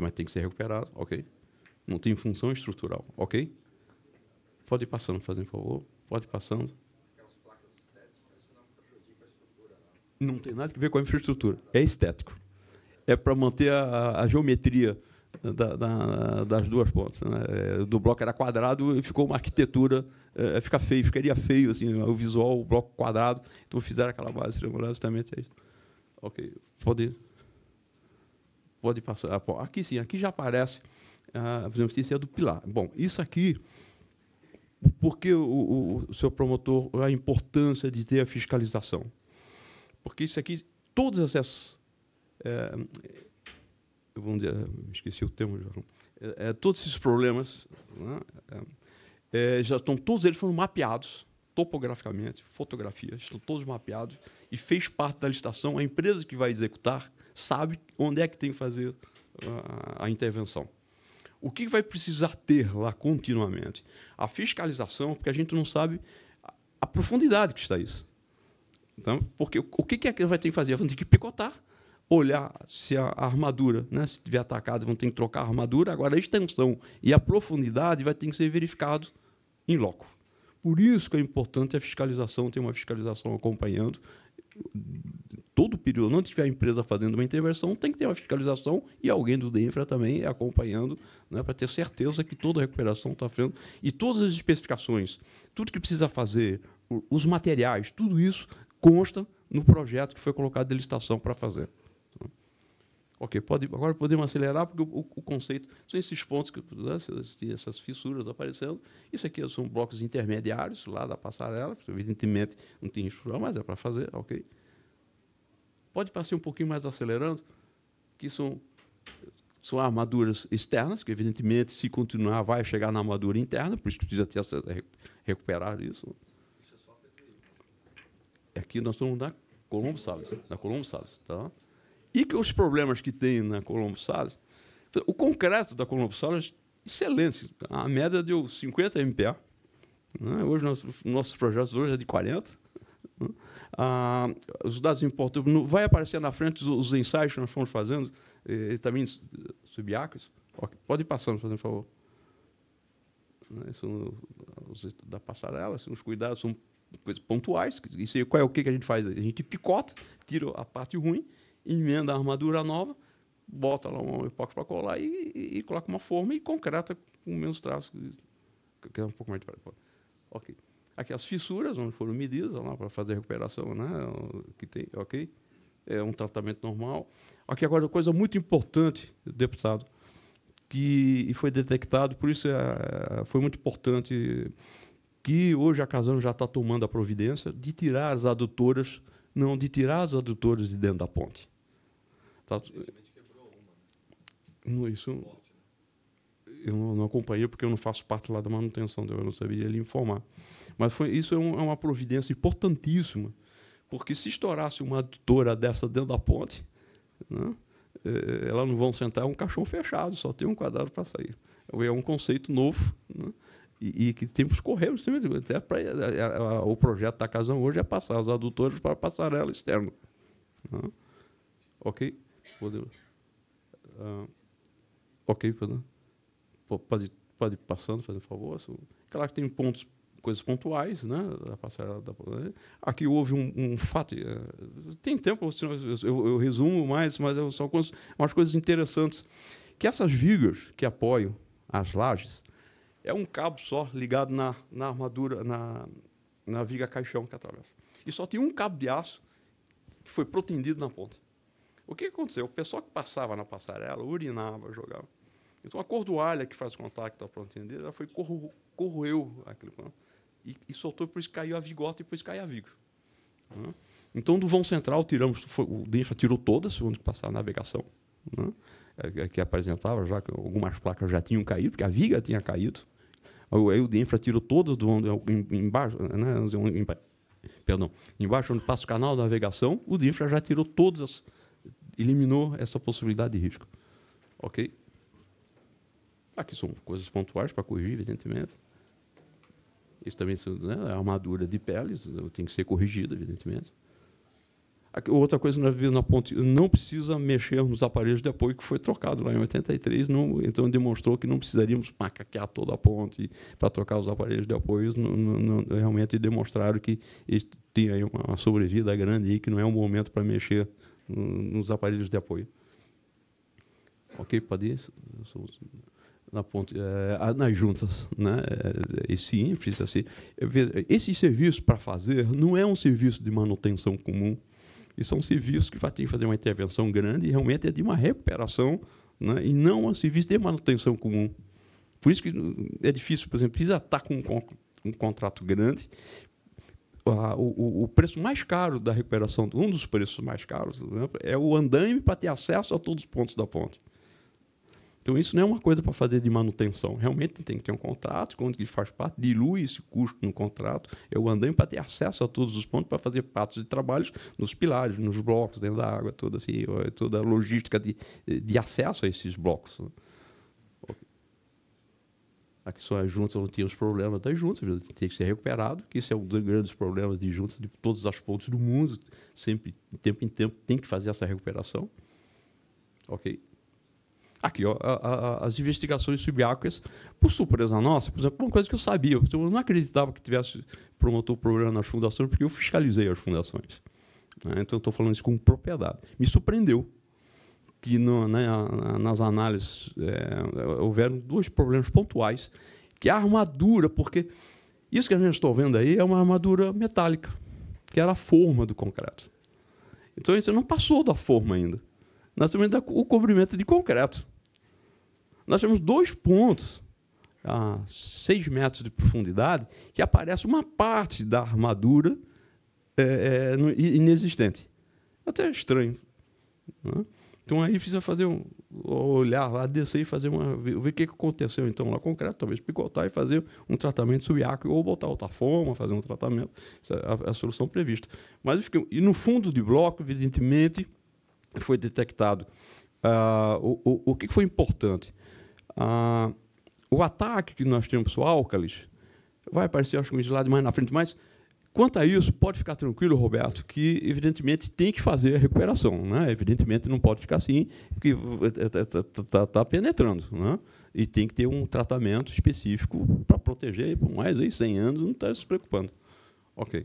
mas tem que ser recuperado, ok? Não tem função estrutural, ok? Pode ir passando, fazendo favor. Pode ir passando. Aquelas placas estéticas, isso não prejudica a estrutura, não? Não tem nada a ver com a infraestrutura, é estético. É para manter a geometria das duas pontas, né? Do bloco era quadrado e ficou uma arquitetura, ficaria feio assim, o visual, o bloco quadrado, então fizeram aquela base triangular, justamente é isso. Ok, pode passar. Aqui sim, aqui já aparece, por exemplo, isso é do pilar. Bom, isso aqui, porque o seu promotor, a importância de ter a fiscalização? Porque isso aqui, todas essas... vamos dizer, esqueci o termo, todos esses problemas, né, já estão, todos eles foram mapeados topograficamente, fotografias, estão todos mapeados e fez parte da licitação. A empresa que vai executar sabe onde é que tem que fazer a intervenção. O que vai precisar ter lá continuamente? A fiscalização, porque a gente não sabe a profundidade que está isso. Então, porque o que é que vai ter que fazer? Vão ter que picotar, olhar se a armadura, né, se estiver atacada, vão ter que trocar a armadura. Agora, a extensão e a profundidade vai ter que ser verificado em loco. Por isso que é importante a fiscalização, ter uma fiscalização acompanhando. Todo o período, não tiver a empresa fazendo uma intervenção, tem que ter uma fiscalização e alguém do DEINFRA também acompanhando, né, para ter certeza que toda a recuperação está fazendo. E todas as especificações, tudo que precisa fazer, os materiais, tudo isso consta no projeto que foi colocado de licitação para fazer. Ok, agora podemos acelerar, porque o conceito são esses pontos, essas fissuras aparecendo. Isso aqui são blocos intermediários lá da passarela, evidentemente não tem estrutura, mas é para fazer, ok. Pode passar um pouquinho mais acelerando, que são são armaduras externas, que evidentemente, se continuar, vai chegar na armadura interna, por isso precisa ter recuperar isso. Aqui nós estamos na Colombo Salles, tá? E que os problemas que tem na Colombo Salles, o concreto da Colombo Salles, excelente. A média deu 50 MPa. Né? Hoje, nossos projetos hoje é de 40. Né? Os dados importantes, vai aparecer na frente os ensaios que nós fomos fazendo, e também subiáqueos. Pode ir passando, fazendo favor. São da passarela, os cuidados são coisas pontuais. Isso aí, qual é o que a gente faz? A gente picota, tira a parte ruim, emenda a armadura nova, bota lá um epóxi para colar e coloca uma forma e concreta com menos traços, que é um pouco mais de... Ok. Aqui as fissuras, onde foram medidas lá para fazer a recuperação, né? Que tem, ok? É um tratamento normal. Aqui agora uma coisa muito importante, deputado, que foi detectado, por isso foi muito importante que hoje a Casam já está tomando a providência de tirar as adutoras, não, de tirar as adutoras de dentro da ponte. Tá? Isso eu não acompanhei porque eu não faço parte lá da manutenção, eu não sabia lhe informar. Mas isso é uma providência importantíssima, porque se estourasse uma adutora dessa dentro da ponte, né, elas não vão sentar, é um caixão fechado, só tem um quadrado para sair. É um conceito novo, né, e que temos que correr. Até o projeto da Casam hoje é passar os adutores para a passarela externa. Né. Ok? Ok, pode ir passando, fazendo favor. Claro que tem coisas pontuais, né? Da passarela aqui houve um fato. Tem tempo, eu resumo mais, mas são umas coisas interessantes. Que essas vigas que apoiam as lajes é um cabo só ligado na armadura, na viga caixão que atravessa. E só tem um cabo de aço que foi protendido na ponta. O que aconteceu? O pessoal que passava na passarela urinava, jogava. Então, a cordoalha que faz contato da proteína, ela foi corroeu aquilo, e soltou, por isso caiu a vigota e depois caiu a viga. Né? Então, do vão central, o DINFRA tirou todas, onde passar a navegação, né? Que apresentava já que algumas placas já tinham caído, porque a viga tinha caído. Aí o DINFRA tirou todas do embaixo, né? Embaixo, onde passa o canal de navegação, o DINFRA já tirou todas, eliminou essa possibilidade de risco. Ok? Aqui são coisas pontuais para corrigir, evidentemente. Isso também, né, a armadura de peles tem que ser corrigida, evidentemente. Aqui, outra coisa que nós vimos na ponte, não precisa mexer nos aparelhos de apoio, que foi trocado lá em 83, então demonstrou que não precisaríamos macaquear toda a ponte para trocar os aparelhos de apoio, realmente demonstraram que tem aí uma sobrevida grande e que não é um momento para mexer nos aparelhos de apoio. Ok, pode ir? Na ponte, nas juntas, né? E sim, precisa ser. Esse serviço para fazer não é um serviço de manutenção comum. Isso é um serviço que vai ter que fazer uma intervenção grande e realmente é de uma recuperação, né? E não um serviço de manutenção comum. Por isso que é difícil, por exemplo, precisa estar com um contrato grande. O preço mais caro da recuperação, um dos preços mais caros, né, é o andaime para ter acesso a todos os pontos da ponte. Então, isso não é uma coisa para fazer de manutenção. Realmente tem que ter um contrato, quando faz parte, dilui esse custo no contrato, é o andaime para ter acesso a todos os pontos, para fazer partes de trabalhos nos pilares, nos blocos, dentro da água, toda a logística de acesso a esses blocos. Aqui são as juntas, onde tem os problemas das juntas, tem que ser recuperado, que isso é um dos grandes problemas de juntas de todas as pontes do mundo, sempre, de tempo em tempo, tem que fazer essa recuperação. Ok? Aqui, ó, as investigações subaquárias, por surpresa nossa, por exemplo, uma coisa que eu sabia, eu não acreditava que tivesse promotor problema nas fundações, porque eu fiscalizei as fundações. Né? Então, estou falando isso com propriedade. Me surpreendeu que nas análises houveram dois problemas pontuais, que é a armadura, porque isso que a gente está vendo aí é uma armadura metálica, que era a forma do concreto. Então, isso não passou da forma ainda. Nós temos o cobrimento de concreto. Nós temos 2 pontos a 6 metros de profundidade que aparece uma parte da armadura inexistente. Até estranho. Né? Então, aí precisa fazer olhar lá, descer e fazer ver o que aconteceu então lá concreto, talvez picotar e fazer um tratamento subiáqueo ou botar outra forma, fazer um tratamento. Essa é a solução prevista. Mas, e no fundo de bloco, evidentemente, foi detectado o que foi importante. O ataque que nós temos para o álcalis, vai aparecer, acho que um slide mais na frente, mas quanto a isso, pode ficar tranquilo, Roberto, que, evidentemente, tem que fazer a recuperação. Né? Evidentemente, não pode ficar assim, porque está penetrando. Né? E tem que ter um tratamento específico para proteger, por mais aí 100 anos, não está se preocupando. Ok.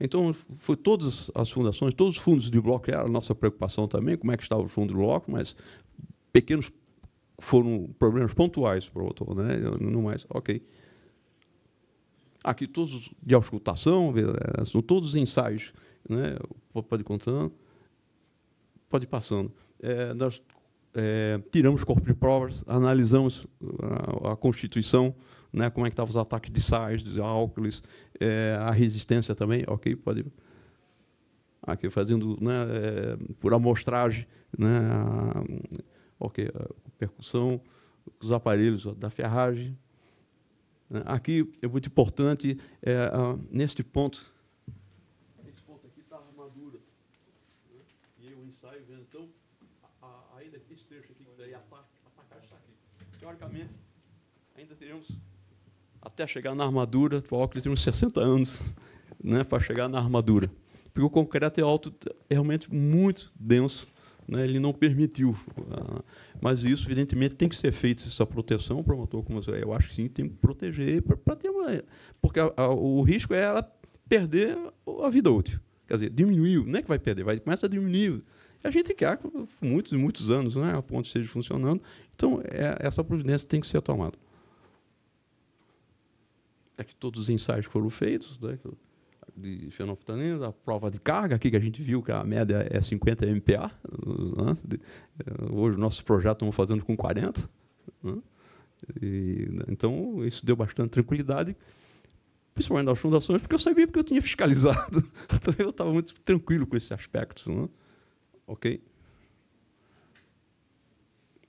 Então, foi todas as fundações, todos os fundos de bloco, era a nossa preocupação também, como é que estava o fundo de bloco, mas pequenos foram problemas pontuais para o autor, né? Não mais. Ok. Aqui todos de auscultação, são todos os ensaios, né? Pode ir contando, pode ir passando. Nós tiramos corpo de provas, analisamos a constituição, né? Como é que estavam os ataques de sais, de álcalis, a resistência também, ok, pode ir. Aqui fazendo, né, por amostragem, né, ok, a percussão, os aparelhos da ferragem. Aqui é muito importante, neste ponto, esse ponto aqui está a armadura. Né? E o ensaio, então, ainda esse trecho aqui, que daí a caixa está aqui. Teoricamente, ainda teremos, até chegar na armadura, o óculos tem uns 60 anos, né, para chegar na armadura. Porque o concreto é realmente muito denso, né, ele não permitiu. Mas isso, evidentemente, tem que ser feito, essa proteção, o promotor, como eu acho que sim, tem que proteger, para ter uma. Porque o risco é ela perder a vida útil. Quer dizer, diminuiu, não é que vai perder, começa a diminuir. A gente quer por muitos e muitos anos, né, a ponto de esteja funcionando. Então, essa providência tem que ser tomada. Aqui todos os ensaios foram feitos, né, de fenolftalina, a prova de carga, aqui que a gente viu que a média é 50 MPa. Hoje, nossos projetos estão fazendo com 40. Né? Então, isso deu bastante tranquilidade, principalmente nas fundações, porque eu sabia que eu tinha fiscalizado. Então, eu estava muito tranquilo com esse aspecto. Né? Ok?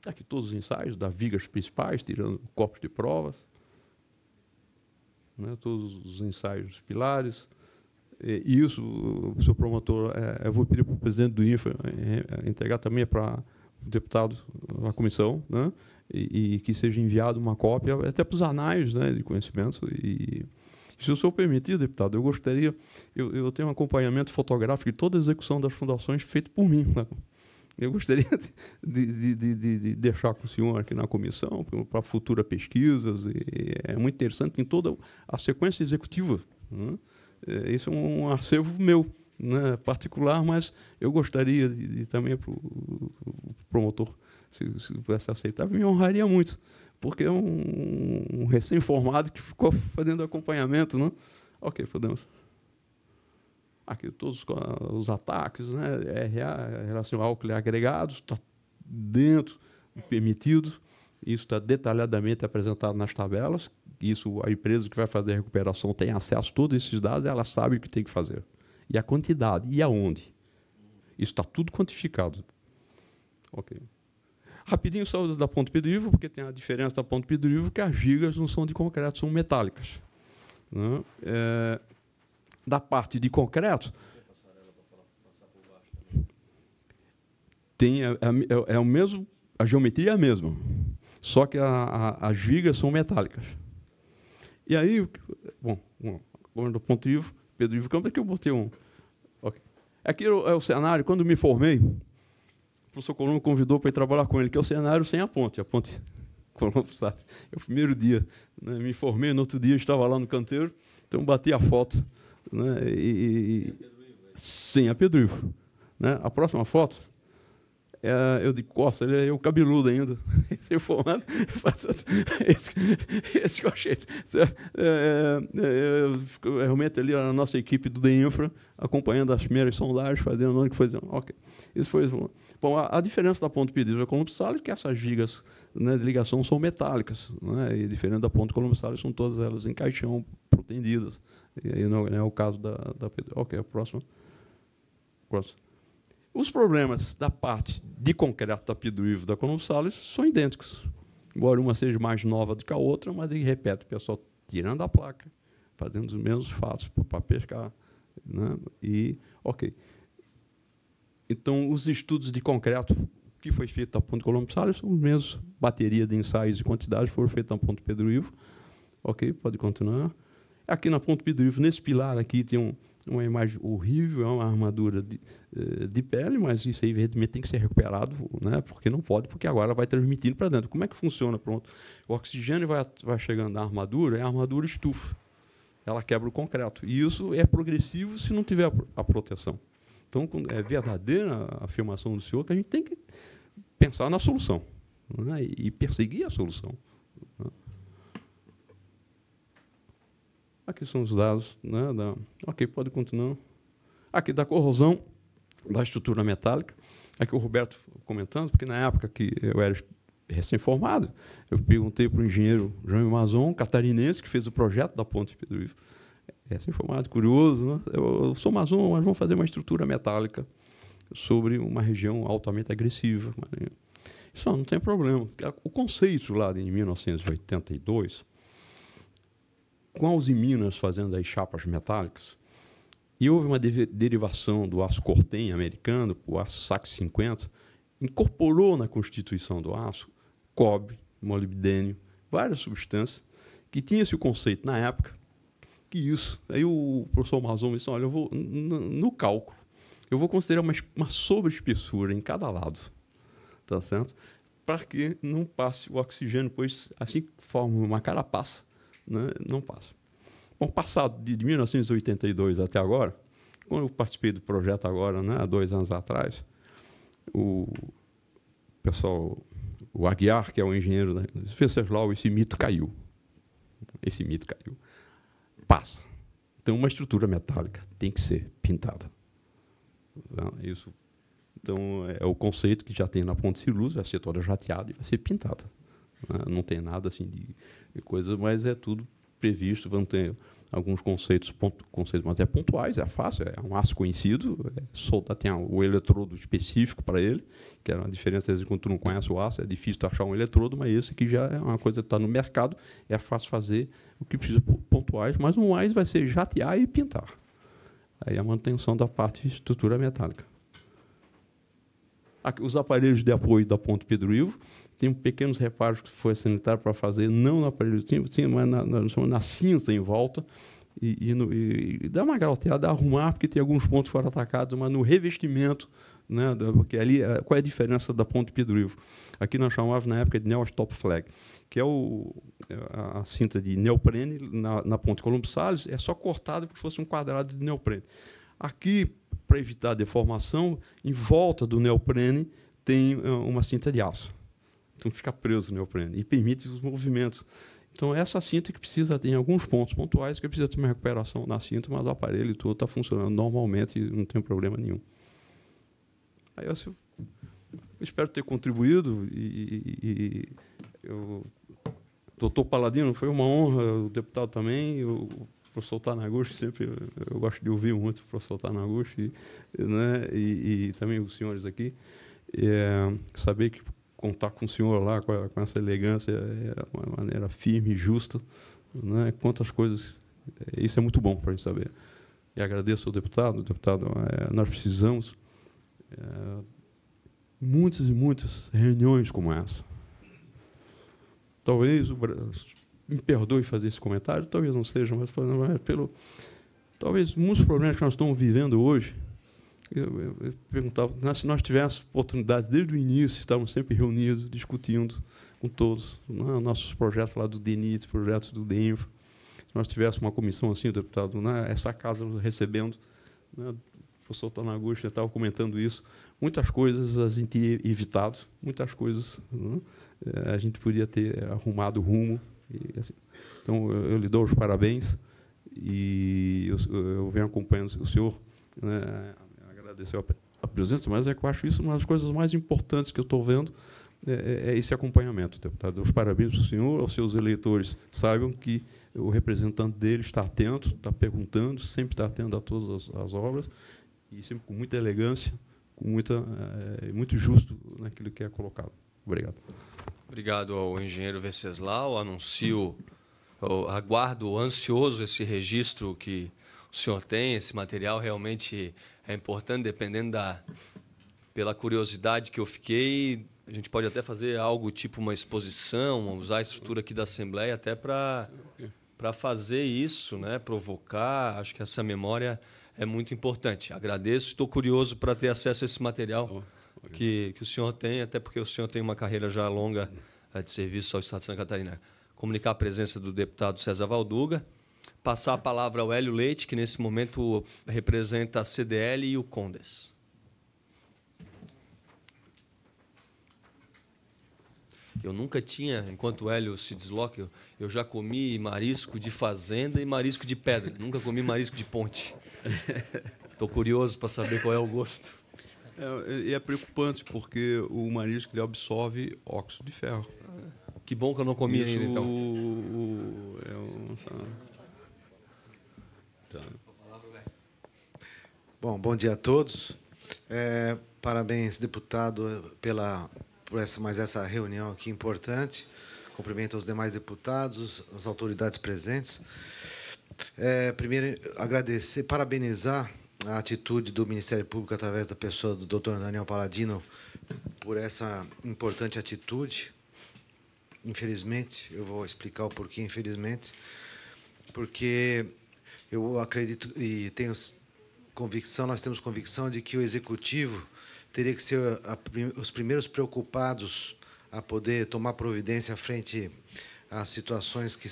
Aqui todos os ensaios das vigas principais, tirando corpos de provas. Né? Todos os ensaios dos pilares. E isso, o senhor promotor, eu vou pedir para o presidente do INFRA entregar também para o deputado, a comissão, né? E que seja enviado uma cópia, até para os anais, né, de conhecimento. E, se o senhor permitir, deputado, eu gostaria, eu tenho um acompanhamento fotográfico de toda a execução das fundações feito por mim. Né? Eu gostaria de deixar com o senhor aqui na comissão, para futuras pesquisas. E é muito interessante em toda a sequência executiva. Né? Isso é um acervo meu, né, particular, mas eu gostaria de também para o promotor, se pudesse aceitar, me honraria muito, porque é um recém-formado que ficou fazendo acompanhamento. Né? Ok, podemos. Aqui todos os ataques, né, RA, relação ao álcool agregados, está dentro do permitido, isso está detalhadamente apresentado nas tabelas. Isso, a empresa que vai fazer a recuperação tem acesso a todos esses dados, ela sabe o que tem que fazer. E a quantidade, e aonde. Isso está tudo quantificado. Ok. Rapidinho, só da ponte Pedro Ivo, porque tem a diferença da ponte Pedro Ivo, que as gigas não são de concreto, são metálicas. Né? Da parte de concreto, tem o mesmo, a geometria é a mesma, só que as gigas são metálicas. E aí, do ponto Ivo, Pedro Ivo Campos, aqui eu botei um. Okay. Aqui é o cenário, quando me formei, o professor Colombo me convidou para ir trabalhar com ele, que é o cenário sem a ponte Colombo Salles. É o primeiro dia. Né, me formei, no outro dia eu estava lá no canteiro, então bati a foto. Né, sem a Pedro Ivo. Né, a próxima foto, eu de costas, ele é o cabeludo ainda. Esse formado, esse que eu achei. Realmente ali a nossa equipe do DEINFRA, acompanhando as primeiras sondagens, fazendo o que foi. Ok. Isso foi. Bom, a diferença da ponte Pedro Colombo Salles é que essas gigas, né, de ligação são metálicas. Né, e diferente da ponte Colombo Salles, são todas elas em caixão, protendidas. E aí não é o caso da Pedro. Ok, a próxima. Os problemas da parte de concreto da Pedro Ivo e da Colombo Salles são idênticos. Embora uma seja mais nova do que a outra, mas, repete, o pessoal tirando a placa, fazendo os mesmos fatos para pescar. Né? E, ok. Então, os estudos de concreto que foi feito na Ponte Colombo Salles são os mesmos. Bateria de ensaios e quantidades foram feitos na Ponte Pedro Ivo. Ok, pode continuar. Aqui na Ponte Pedro Ivo, nesse pilar aqui, tem uma imagem horrível, é uma armadura de pele, mas isso aí, evidentemente, tem que ser recuperado, né? Porque não pode, porque agora vai transmitindo para dentro. Como é que funciona? Pronto. O oxigênio vai chegando na armadura, e a armadura estufa. Ela quebra o concreto. E isso é progressivo se não tiver a proteção. Então, é verdadeira a afirmação do senhor que a gente tem que pensar na solução, né? E perseguir a solução. Né? Aqui são os dados. Né, ok, pode continuar. Aqui da corrosão da estrutura metálica. Aqui o Roberto comentando, porque na época que eu era recém-formado, eu perguntei para o engenheiro João Mazon, catarinense, que fez o projeto da Ponte Pedro Ivo. Recém-formado, curioso, né? Eu sou maçom, mas vamos fazer uma estrutura metálica sobre uma região altamente agressiva. Isso não tem problema. O conceito lá de 1982, com a Usiminas fazendo as chapas metálicas, e houve uma derivação do aço Corten americano, o aço SAC 50, incorporou na constituição do aço cobre, molibdênio, várias substâncias que tinha esse conceito na época, que isso. Aí o professor Mazon disse, olha, eu vou, no cálculo, eu vou considerar uma sobreespessura em cada lado, tá certo? Para que não passe o oxigênio, pois assim que forma uma carapaça, né, não passa. Bom, passado de 1982 até agora, quando eu participei do projeto agora, né, há 2 anos atrás, o pessoal, o Aguiar, que é o engenheiro, né, Venceslau, esse mito caiu. Esse mito caiu. Passa. Então, uma estrutura metálica tem que ser pintada. Isso. Então, é o conceito que já tem na Ponte Silus, vai ser toda jateada e vai ser pintada. Não tem nada assim de coisa, mas é tudo previsto. Vão ter alguns conceitos, mas é pontuais, é fácil, é um aço conhecido, tem o eletrodo específico para ele, que é uma diferença, às vezes, quando tu não conhece o aço, é difícil tu achar um eletrodo, mas esse aqui já é uma coisa que está no mercado, é fácil fazer o que precisa pontuais, mas o mais vai ser jatear e pintar. Aí a manutenção da parte de estrutura metálica. Aqui, os aparelhos de apoio da Ponte Pedro Ivo, tem pequenos reparos que foi sanitário para fazer, não no aparelho, mas na cinta em volta, e dá uma galoteada, arrumar, porque tem alguns pontos que foram atacados, mas no revestimento, né, porque ali, qual é a diferença da Ponte Pedro Ivo? Aqui nós chamávamos na época de Neo Stop Flag, que é a cinta de neoprene na Ponte Colombo Salles, é só cortada como se fosse um quadrado de neoprene. Aqui, para evitar a deformação, em volta do neoprene tem uma cinta de aço. Então fica preso o neoprene e permite os movimentos. Então essa cinta que precisa, tem alguns pontos pontuais que precisa ter uma recuperação na cinta, mas o aparelho todo está funcionando normalmente e não tem problema nenhum. Aí eu espero ter contribuído o doutor Paladino, foi uma honra, o deputado também, o professor Taniguchi, sempre eu gosto de ouvir muito o professor Taniguchi, né, e também os senhores aqui, saber que contar com o senhor lá, com essa elegância, é uma maneira firme e justa, né? Quantas coisas, isso é muito bom para a gente saber. E agradeço ao deputado, nós precisamos muitas e muitas reuniões como essa. Talvez, me perdoe fazer esse comentário, talvez não seja, mas talvez muitos problemas que nós estamos vivendo hoje, eu perguntava, se nós tivéssemos oportunidades desde o início, estávamos sempre reunidos, discutindo com todos, né, nossos projetos lá do DENIT, projetos do DENFA, se nós tivéssemos uma comissão assim, deputado, né, essa casa recebendo, né, o professor Taniguchi estava comentando isso, muitas coisas a gente teria evitado, muitas coisas, né, a gente podia ter arrumado o rumo. E, assim. Então, eu lhe dou os parabéns e eu venho acompanhando o senhor, né, agradecer a presença, mas é que eu acho isso uma das coisas mais importantes que eu estou vendo, é esse acompanhamento, deputado. Os parabéns para o senhor, aos seus eleitores. Saibam que o representante dele está atento, está perguntando, sempre está atento a todas as obras, e sempre com muita elegância, muito justo naquilo que é colocado. Obrigado. Obrigado ao engenheiro Venceslau. Aguardo ansioso esse registro que o senhor tem. Esse material realmente é importante, dependendo pela curiosidade que eu fiquei. A gente pode até fazer algo tipo uma exposição, usar a estrutura aqui da Assembleia até para fazer isso, né? Provocar. Acho que essa memória é muito importante. Agradeço. Estou curioso para ter acesso a esse material que o senhor tem, até porque o senhor tem uma carreira já longa de serviço ao Estado de Santa Catarina. Comunicar a presença do deputado César Valduga. Passar a palavra ao Hélio Leite, que nesse momento representa a CDL e o Condes. Eu nunca tinha, enquanto o Hélio se desloca, eu já comi marisco de fazenda e marisco de pedra. Nunca comi marisco de ponte. Estou curioso para saber qual é o gosto. É preocupante, porque o marisco ele absorve óxido de ferro. Que bom que eu não comi ainda, então. Bom dia a todos. Parabéns, deputado, por essa reunião aqui importante. Cumprimento aos demais deputados, as autoridades presentes. Primeiro, parabenizar a atitude do Ministério Público, através da pessoa do Dr. Daniel Paladino, por essa importante atitude. Infelizmente, eu vou explicar o porquê, infelizmente, porque eu acredito e tenho convicção, nós temos convicção de que o Executivo teria que ser os primeiros preocupados a poder tomar providência frente às situações que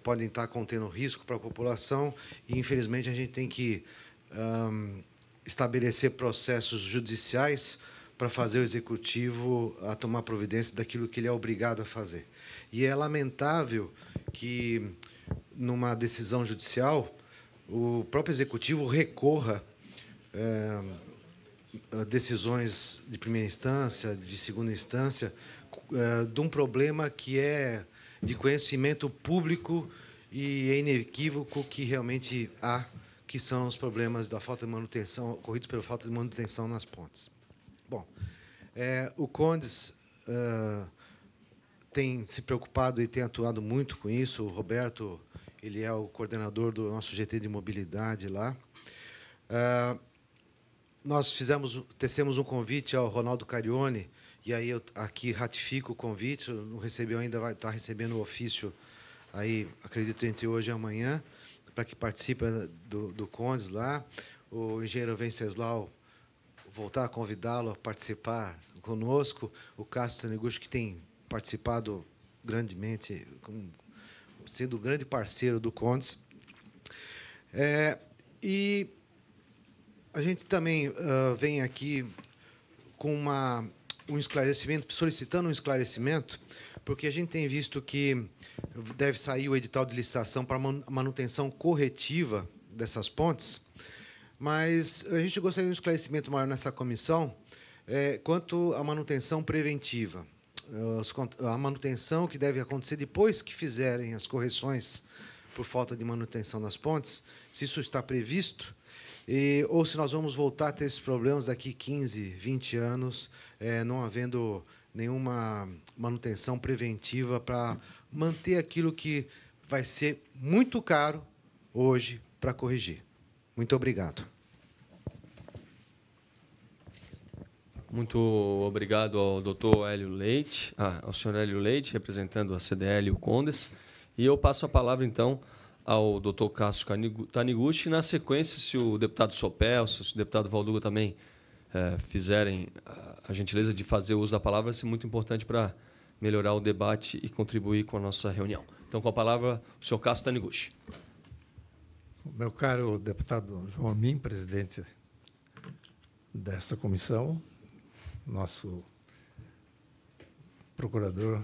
podem estar contendo risco para a população, e, infelizmente, a gente tem que estabelecer processos judiciais para fazer o Executivo a tomar providência daquilo que ele é obrigado a fazer. E é lamentável que, numa decisão judicial, o próprio Executivo recorra a decisões de primeira instância, de segunda instância, de um problema que é de conhecimento público e é inequívoco que realmente há, que são os problemas da falta de manutenção, ocorridos pela falta de manutenção nas pontes. Bom, o Condes tem se preocupado e tem atuado muito com isso. O Roberto, ele é o coordenador do nosso GT de mobilidade lá. Nós tecemos um convite ao Ronaldo Carione, e aí eu aqui ratifico o convite, não recebeu ainda, vai estar recebendo o ofício, aí, acredito, entre hoje e amanhã, para que participe do Condes lá. O engenheiro Venceslau, voltar a convidá-lo a participar conosco. O Cássio Taniguchi, que tem participado grandemente, sendo um grande parceiro do Condes. E a gente também vem aqui com um esclarecimento, solicitando um esclarecimento, porque a gente tem visto que deve sair o edital de licitação para manutenção corretiva dessas pontes, mas a gente gostaria de um esclarecimento maior nessa comissão quanto à manutenção preventiva, a manutenção que deve acontecer depois que fizerem as correções por falta de manutenção das pontes, se isso está previsto, ou se nós vamos voltar a ter esses problemas daqui 15, 20 anos, não havendo nenhuma manutenção preventiva para manter aquilo que vai ser muito caro hoje para corrigir. Muito obrigado. Muito obrigado ao doutor Hélio Leite, ao senhor Hélio Leite, representando a CDL e o Condes. E eu passo a palavra, então, ao doutor Cássio Taniguchi. Na sequência, se o deputado Sopel, se o deputado Valduga também fizerem a gentileza de fazer uso da palavra, vai ser muito importante para melhorar o debate e contribuir com a nossa reunião. Então, com a palavra, o senhor Cássio Taniguchi. Meu caro deputado João Amin, presidente desta comissão, nosso procurador,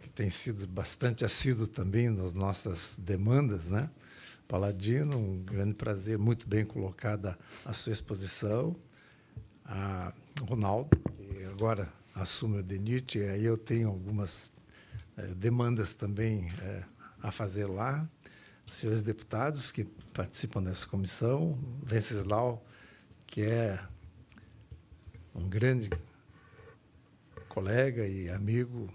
que tem sido bastante assíduo também nas nossas demandas, né? Paladino, um grande prazer, muito bem colocada a sua exposição. A Ronaldo, que agora assume o DENIT, e aí eu tenho algumas demandas também a fazer lá. Senhores deputados que participam dessa comissão, Venceslau, que é um grande colega e amigo.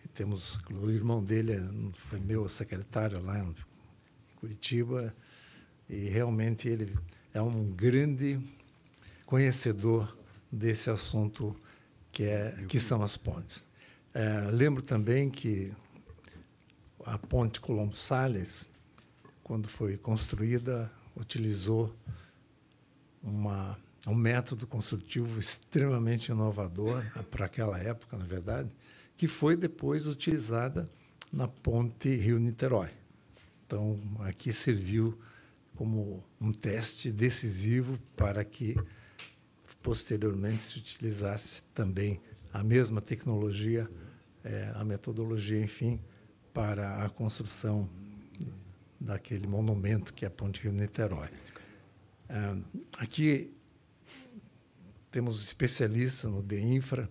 E temos o irmão dele, foi meu secretário lá em Curitiba, e realmente ele é um grande conhecedor desse assunto que são as pontes. Lembro também que a ponte Colombo Sales, quando foi construída, utilizou um método construtivo extremamente inovador para aquela época, na verdade, que foi depois utilizada na ponte Rio-Niterói. Então, aqui serviu como um teste decisivo para que posteriormente se utilizasse também a mesma tecnologia, a metodologia, enfim, para a construção daquele monumento que é a Ponte Rio-Niterói. Aqui temos especialistas no DEINFRA,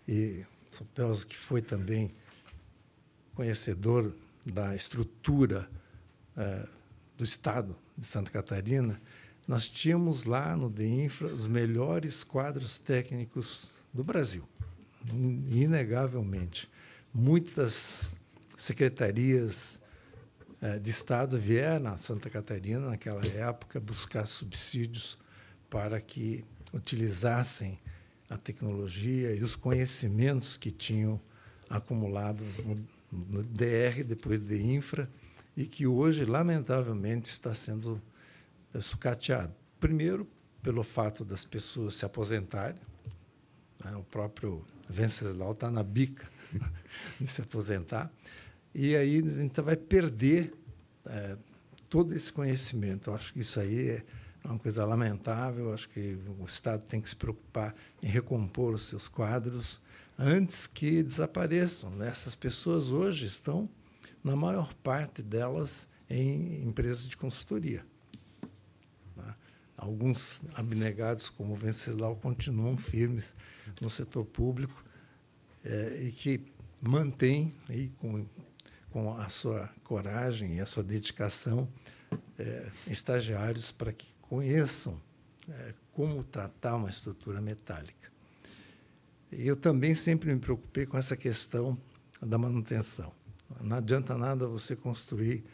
e Sopelza, que foi também conhecedor da estrutura do Estado de Santa Catarina. Nós tínhamos lá no DEINFRA os melhores quadros técnicos do Brasil, inegavelmente. Muitas secretarias de Estado vieram a Santa Catarina, naquela época, buscar subsídios para que utilizassem a tecnologia e os conhecimentos que tinham acumulado no DR, depois do DEINFRA, e que hoje, lamentavelmente, está sendo sucateado. Primeiro, pelo fato das pessoas se aposentarem. O próprio Venceslau está na bica de se aposentar. E aí a gente vai perder todo esse conhecimento. Eu acho que isso aí é uma coisa lamentável. Eu acho que o Estado tem que se preocupar em recompor os seus quadros antes que desapareçam. Essas pessoas hoje estão, na maior parte delas, em empresas de consultoria. Alguns abnegados, como o Venceslau, continuam firmes no setor público e que mantêm aí, com a sua coragem e a sua dedicação, estagiários para que conheçam como tratar uma estrutura metálica. E eu também sempre me preocupei com essa questão da manutenção. Não adianta nada você construir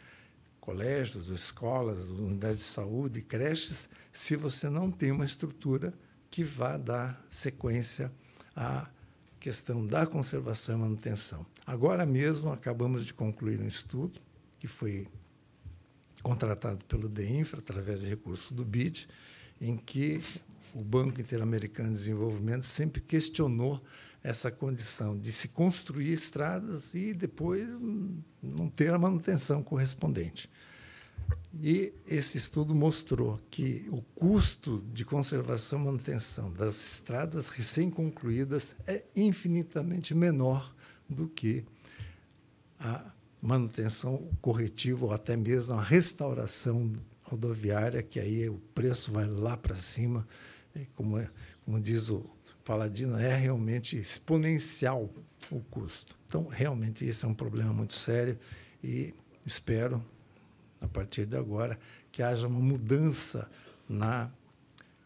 colégios, escolas, unidades de saúde, creches, se você não tem uma estrutura que vá dar sequência à questão da conservação e manutenção. Agora mesmo acabamos de concluir um estudo que foi contratado pelo DEINFRA através de recursos do BID, em que o Banco Interamericano de Desenvolvimento sempre questionou essa condição de se construir estradas e depois não ter a manutenção correspondente. E esse estudo mostrou que o custo de conservação e manutenção das estradas recém-concluídas é infinitamente menor do que a manutenção corretiva ou até mesmo a restauração rodoviária, que aí o preço vai lá para cima. Como diz o Paladino, é realmente exponencial o custo. Então, realmente, esse é um problema muito sério e espero, a partir de agora, que haja uma mudança na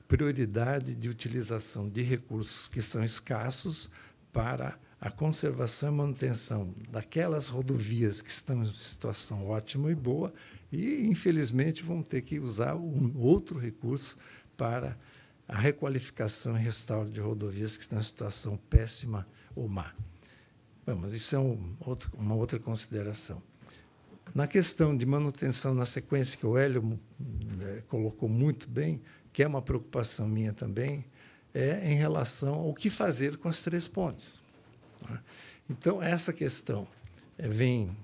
prioridade de utilização de recursos que são escassos para a conservação e manutenção daquelas rodovias que estão em situação ótima e boa e, infelizmente, vão ter que usar um outro recurso para a requalificação e restauro de rodovias que estão em situação péssima ou má. Bom, mas isso é uma outra consideração. Na questão de manutenção, na sequência que o Hélio colocou muito bem, que é uma preocupação minha também, é em relação ao que fazer com as 3 pontes. Então, essa questão vem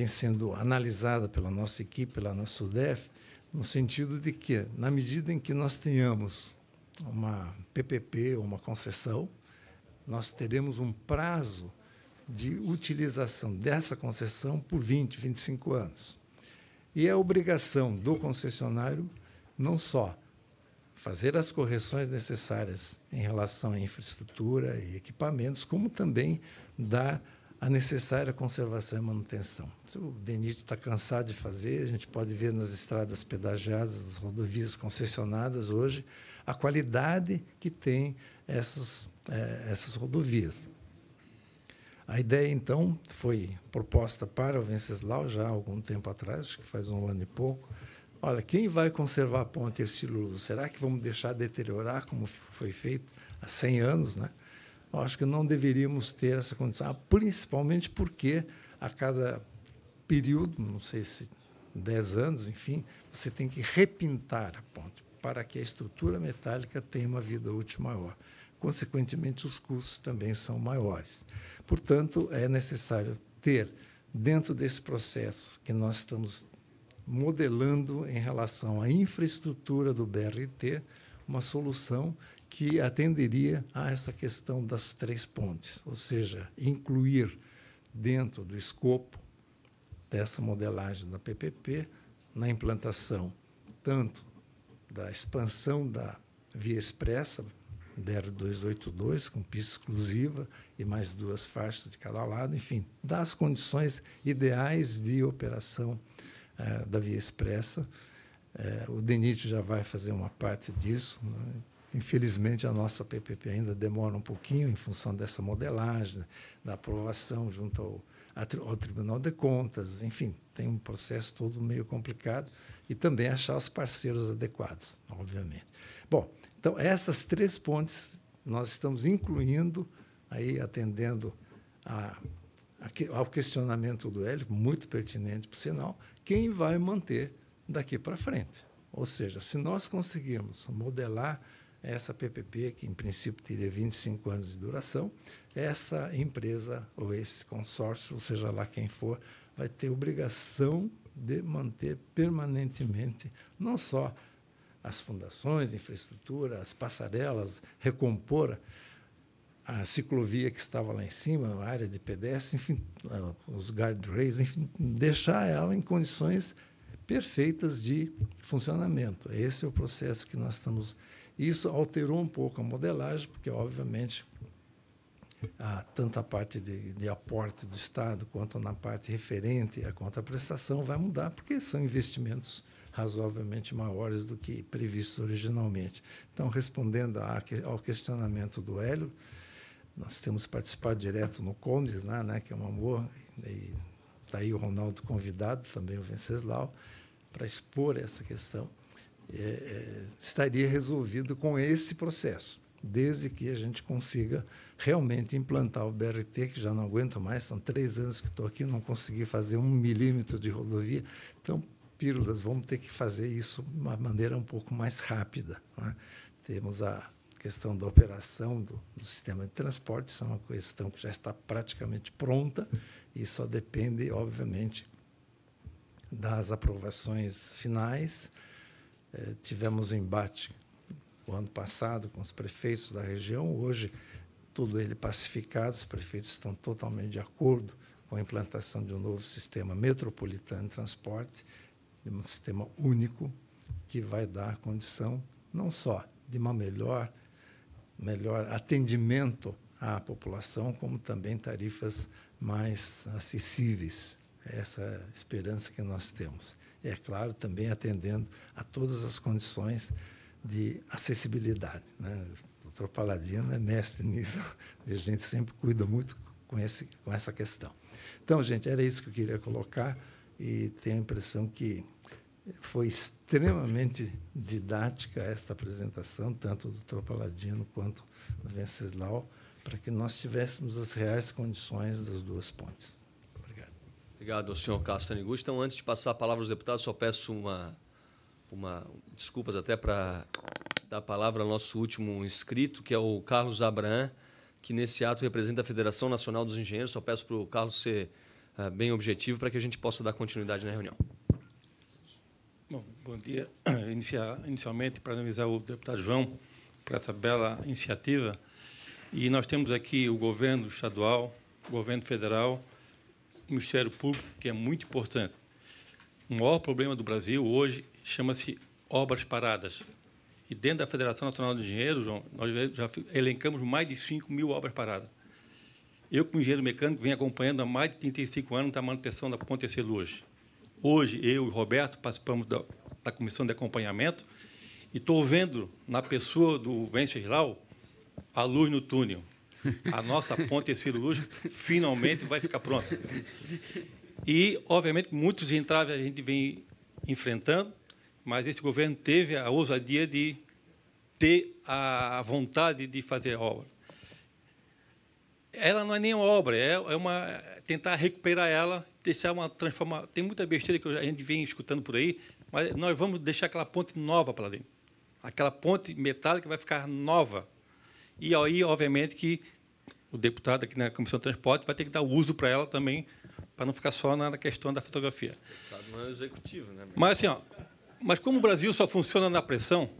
sendo analisada pela nossa equipe, pela nossa SUDEF, no sentido de que, na medida em que nós tenhamos uma PPP ou uma concessão, nós teremos um prazo de utilização dessa concessão por 20, 25 anos. E é obrigação do concessionário não só fazer as correções necessárias em relação à infraestrutura e equipamentos, como também dar a necessária conservação e manutenção. O DENIT está cansado de fazer, a gente pode ver nas estradas pedagiadas, das rodovias concessionadas hoje, a qualidade que tem essas rodovias. A ideia, então, foi proposta para o Venceslau já há algum tempo atrás, acho que faz 1 ano e pouco. Olha, quem vai conservar a ponte Hercílio Luz? Será que vamos deixar deteriorar como foi feito há 100 anos, né? Eu acho que não deveríamos ter essa condição, principalmente porque a cada período, não sei se 10 anos, enfim, você tem que repintar a ponte para que a estrutura metálica tenha uma vida útil maior. Consequentemente, os custos também são maiores. Portanto, é necessário ter, dentro desse processo que nós estamos modelando em relação à infraestrutura do BRT, uma solução que atenderia a essa questão das 3 pontes, ou seja, incluir dentro do escopo dessa modelagem da PPP, na implantação tanto da expansão da via expressa, BR-282, com pista exclusiva e mais 2 faixas de cada lado, enfim, das condições ideais de operação da via expressa. O DENIT já vai fazer uma parte disso, né? Infelizmente, a nossa PPP ainda demora um pouquinho em função dessa modelagem, da aprovação junto ao Tribunal de Contas, enfim, tem um processo todo meio complicado, e também achar os parceiros adequados, obviamente. Bom, então, essas 3 pontes nós estamos incluindo, aí atendendo ao questionamento do Hélio, muito pertinente, por sinal, quem vai manter daqui para frente. Ou seja, se nós conseguirmos modelar essa PPP, que em princípio teria 25 anos de duração, essa empresa ou esse consórcio, ou seja lá quem for, vai ter obrigação de manter permanentemente não só as fundações, infraestrutura, as passarelas, recompor a ciclovia que estava lá em cima, a área de pedestre, enfim, os guardrails, enfim, deixar ela em condições perfeitas de funcionamento. Esse é o processo que nós estamos... Isso alterou um pouco a modelagem, porque, obviamente, tanto a parte de aporte do Estado quanto na parte referente à contraprestação vai mudar, porque são investimentos razoavelmente maiores do que previstos originalmente. Então, respondendo ao questionamento do Hélio, nós temos participado direto no Condes, né, que é um amor, e está aí o Ronaldo convidado, também o Venceslau, para expor essa questão. Estaria resolvido com esse processo, desde que a gente consiga realmente implantar o BRT, que já não aguento mais, são 3 anos que estou aqui, não consegui fazer 1 milímetro de rodovia. Então, pílulas, vamos ter que fazer isso de uma maneira um pouco mais rápida, né? Temos a questão da operação do sistema de transporte, isso é uma questão que já está praticamente pronta e só depende, obviamente, das aprovações finais. Tivemos um embate o ano passado com os prefeitos da região, hoje tudo ele pacificado, os prefeitos estão totalmente de acordo com a implantação de um novo sistema metropolitano de transporte, de um sistema único que vai dar condição não só de uma melhor atendimento à população, como também tarifas mais acessíveis. Essa é a esperança que nós temos. É claro, também atendendo a todas as condições de acessibilidade, né? O Dr. Paladino é mestre nisso, a gente sempre cuida muito com essa questão. Então, gente, era isso que eu queria colocar, e tenho a impressão que foi extremamente didática esta apresentação, tanto do Dr. Paladino quanto do Venceslau, para que nós tivéssemos as reais condições das 2 pontes. Obrigado, senhor Cássio Taniguchi. Então, antes de passar a palavra aos deputados, só peço desculpas até para dar a palavra ao nosso último inscrito, que é o Carlos Abraham, que nesse ato representa a Federação Nacional dos Engenheiros. Só peço para o Carlos ser bem objetivo para que a gente possa dar continuidade na reunião. Bom dia. Inicialmente, parabenizar o deputado João por essa bela iniciativa. E nós temos aqui o governo estadual, o governo federal, o Ministério Público, que é muito importante. O maior problema do Brasil hoje chama-se obras paradas. E dentro da Federação Nacional de Engenheiros, João, nós já elencamos mais de 5.000 obras paradas. Eu, como engenheiro mecânico, venho acompanhando há mais de 35 anos a manutenção da ponte Ercílio-Luz. Hoje, eu e o Roberto participamos da comissão de acompanhamento e estou vendo, na pessoa do Venceslau, a luz no túnel. A nossa ponte Ercílio-Luz finalmente vai ficar pronta. E, obviamente, muitos entraves a gente vem enfrentando, mas esse governo teve a ousadia de ter a vontade de fazer a obra. Ela não é nem uma obra, tentar recuperar ela, deixar uma transformação. Tem muita besteira que a gente vem escutando por aí, mas nós vamos deixar aquela ponte nova para dentro. Aquela ponte metálica vai ficar nova. E aí, obviamente, que o deputado aqui na Comissão de Transporte vai ter que dar uso para ela também, para não ficar só na questão da fotografia. Não é executivo, né? Mas, assim, mas como o Brasil só funciona na pressão,